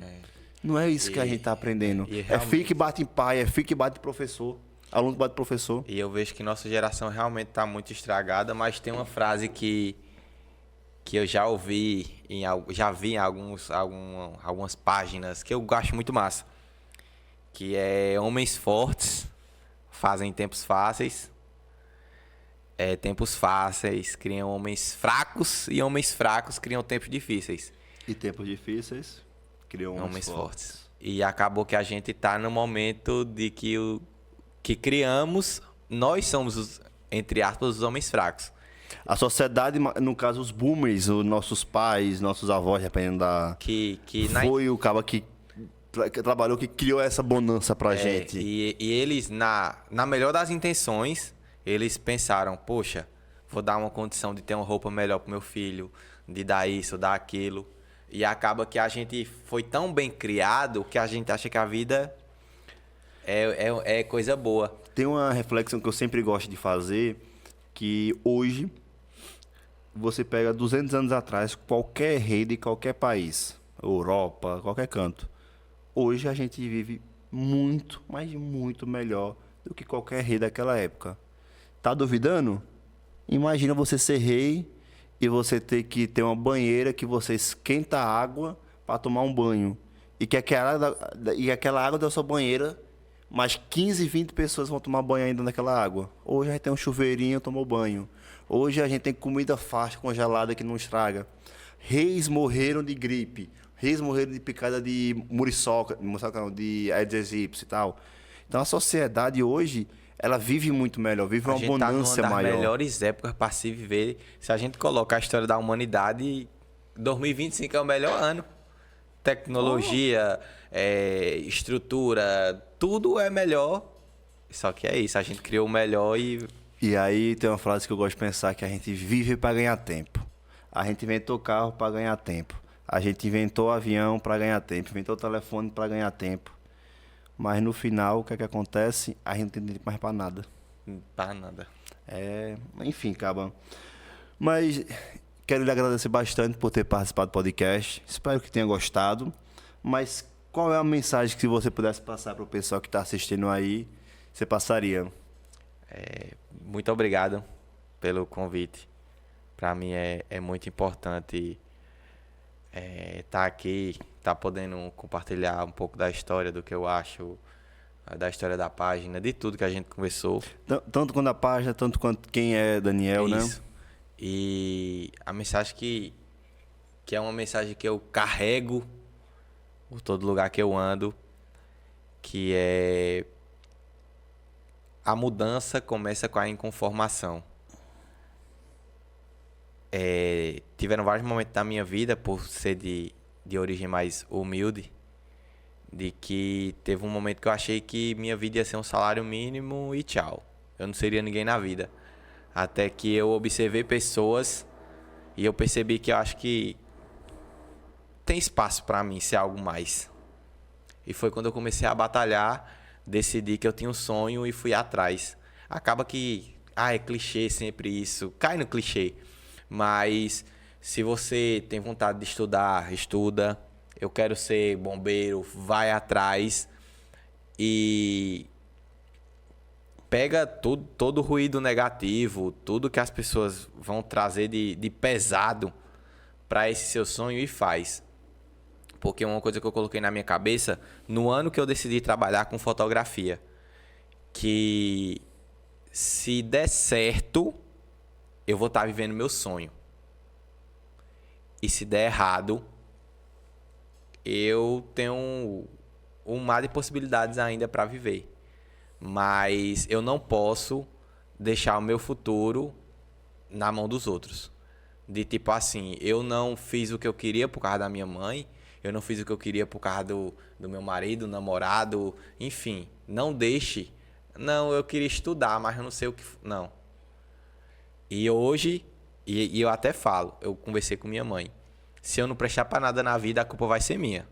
não é isso que a gente está aprendendo. É filho que bate em pai, é filho que bate em professor, aluno que bate em professor. E eu vejo que nossa geração realmente está muito estragada, mas tem uma frase que eu já ouvi, já vi em algumas páginas, que eu acho muito massa. Que é homens fortes fazem tempos fáceis. Tempos fáceis criam homens fracos e homens fracos criam tempos difíceis. E tempos difíceis criam homens fortes. E acabou que a gente está no momento de que criamos, nós somos, entre aspas, os homens fracos. A sociedade, no caso, os boomers, os nossos pais, nossos avós, dependendo da... Foi o cara que trabalhou, que criou essa bonança pra gente. E eles, na melhor das intenções, eles pensaram, poxa, vou dar uma condição de ter uma roupa melhor pro meu filho, de dar isso, dar aquilo. E acaba que a gente foi tão bem criado que a gente acha que a vida é coisa boa. Tem uma reflexão que eu sempre gosto de fazer, que hoje você pega 200 anos atrás, qualquer rei de qualquer país, Europa, qualquer canto. Hoje a gente vive muito, mas muito melhor do que qualquer rei daquela época. Tá duvidando? Imagina você ser rei e você ter que ter uma banheira que você esquenta a água para tomar um banho. E que aquela água da sua banheira, mais 15, 20 pessoas vão tomar banho ainda naquela água. Hoje a gente tem um chuveirinho, tomou banho. Hoje a gente tem comida fácil, congelada, que não estraga. Reis morreram de gripe. Reis morreram de picada de muriçoca, de Aedes aegypti e tal. Então a sociedade hoje, ela vive muito melhor, vive uma abundância maior. A gente tá numa das melhores épocas para se viver. Se a gente colocar a história da humanidade, 2025 é o melhor ano. Tecnologia, estrutura, tudo é melhor. Só que é isso, a gente criou o melhor e... E aí tem uma frase que eu gosto de pensar, que a gente vive para ganhar tempo. A gente inventou carro para ganhar tempo. A gente inventou avião para ganhar tempo. Inventou telefone para ganhar tempo. Mas no final, o que é que acontece? A gente não tem tempo mais para nada. Para nada. Enfim, Caba. Mas quero lhe agradecer bastante por ter participado do podcast. Espero que tenha gostado. Mas qual é a mensagem que você pudesse passar para o pessoal que está assistindo aí? Você passaria? Muito obrigado pelo convite. Para mim é muito importante estar aqui, estar podendo compartilhar um pouco da história, do que eu acho, da história da página, de tudo que a gente conversou. Tanto quanto a página, tanto quanto quem é Daniel, isso, né? E a mensagem que é uma mensagem que eu carrego por todo lugar que eu ando, que é: a mudança começa com a inconformação. Tiveram vários momentos da minha vida, por ser de origem mais humilde, de que teve um momento que eu achei que minha vida ia ser um salário mínimo e tchau. Eu não seria ninguém na vida. Até que eu observei pessoas e eu percebi que eu acho que tem espaço para mim ser algo mais. E foi quando eu comecei a batalhar, decidi que eu tinha um sonho e fui atrás. Acaba que, é clichê sempre isso, cai no clichê. Mas se você tem vontade de estudar, estuda. Eu quero ser bombeiro, vai atrás e pega todo o ruído negativo, tudo que as pessoas vão trazer de pesado para esse seu sonho e faz. Porque uma coisa que eu coloquei na minha cabeça, no ano que eu decidi trabalhar com fotografia, que se der certo, eu vou estar vivendo meu sonho. E se der errado, eu tenho um mar de possibilidades ainda para viver. Mas eu não posso deixar o meu futuro na mão dos outros. De tipo assim, eu não fiz o que eu queria por causa da minha mãe, eu não fiz o que eu queria por causa do meu marido, namorado, enfim. Não deixe. Não, eu queria estudar, mas eu não sei o que... Não. E hoje, e eu até falo, eu conversei com minha mãe. Se eu não prestar pra nada na vida, a culpa vai ser minha.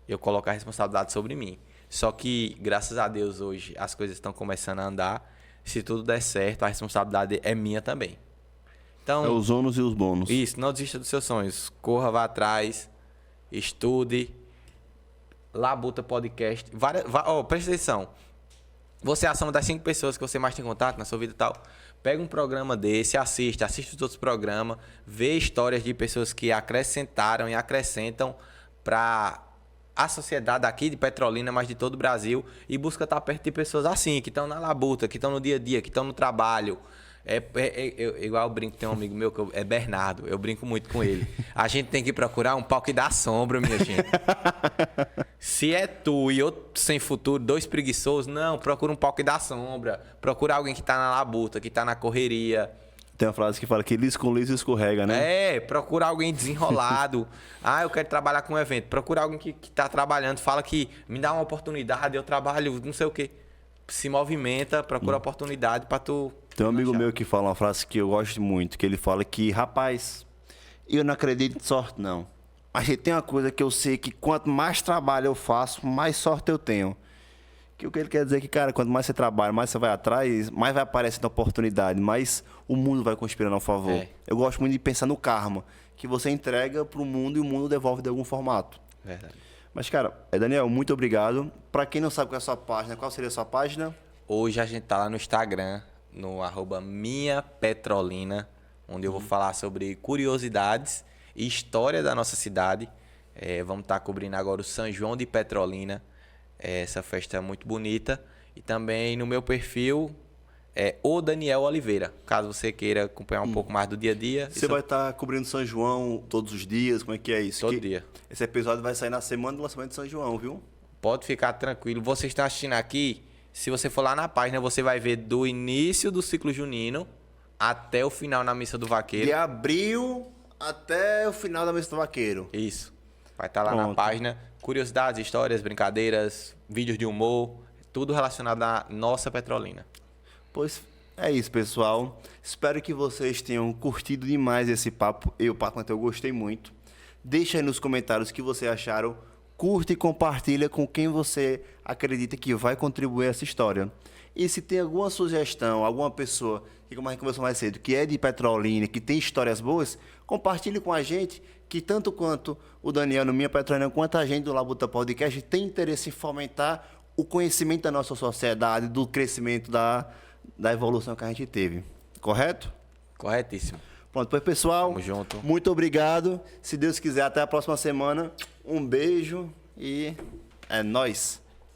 Eu coloco a responsabilidade sobre mim. Só que, graças a Deus, hoje as coisas estão começando a andar. Se tudo der certo, a responsabilidade é minha também. Então, É os ônus e os bônus. Isso, não desista dos seus sonhos. Corra, vá atrás, estude. Labuta Podcast. Presta atenção. Você é uma das 5 pessoas que você mais tem contato na sua vida e tal. Pega um programa desse, assiste os outros programas, vê histórias de pessoas que acrescentaram e acrescentam para a sociedade aqui de Petrolina, mas de todo o Brasil, e busca estar perto de pessoas assim, que estão na labuta, que estão no dia a dia, que estão no trabalho. Igual eu brinco, tem um amigo meu que é Bernardo, eu brinco muito com ele. A gente tem que procurar um pau que dá sombra, minha gente. Se é tu e outro sem futuro, 2 preguiçosos, não, procura um pau que dá sombra. Procura alguém que tá na labuta, que tá na correria. Tem uma frase que fala que liso com liso escorrega, né? Procura alguém desenrolado. Eu quero trabalhar com um evento. Procura alguém que tá trabalhando, fala que me dá uma oportunidade, eu trabalho, não sei o quê. Se movimenta, procura oportunidade pra tu... Tem um amigo meu que fala uma frase que eu gosto muito, que ele fala que, rapaz, eu não acredito em sorte, não. Mas tem uma coisa que eu sei que quanto mais trabalho eu faço, mais sorte eu tenho. Que o que ele quer dizer é que, cara, quanto mais você trabalha, mais você vai atrás, mais vai aparecendo oportunidade, mais o mundo vai conspirando ao favor. Eu gosto muito de pensar no karma, que você entrega pro mundo e o mundo devolve de algum formato. Verdade. Mas, cara, Daniel, muito obrigado. Pra quem não sabe qual é a sua página, qual seria a sua página? Hoje a gente tá lá no Instagram, no @minhapetrolina, onde eu vou falar sobre curiosidades e história da nossa cidade. Vamos estar cobrindo agora o São João de Petrolina, essa festa muito bonita. E também no meu perfil o Daniel Oliveira, caso você queira acompanhar um pouco mais do dia a dia. Você vai estar cobrindo São João todos os dias? Como é que é isso? Todo dia. Esse episódio vai sair na semana do lançamento de São João, viu? Pode ficar tranquilo. Vocês estão assistindo aqui, se você for lá na página, você vai ver do início do ciclo junino até o final na Missa do Vaqueiro. De abril até o final da Missa do Vaqueiro. Isso. Vai estar lá na página. Curiosidades, histórias, brincadeiras, vídeos de humor, tudo relacionado à nossa Petrolina. Pois é isso, pessoal. Espero que vocês tenham curtido demais esse papo. Eu, particularmente, eu gostei muito. Deixa aí nos comentários o que vocês acharam. Curte e compartilha com quem você acredita que vai contribuir essa história. E se tem alguma sugestão, alguma pessoa, que como a gente conversou mais cedo, que é de Petrolina, que tem histórias boas, compartilhe com a gente, que tanto quanto o Daniel no Minha Petrolina, quanto a gente do Labuta Podcast, tem interesse em fomentar o conhecimento da nossa sociedade, do crescimento da evolução que a gente teve. Correto? Corretíssimo. Pronto, pois pessoal, Tamo junto. Muito obrigado. Se Deus quiser, até a próxima semana. Um beijo e é nóis.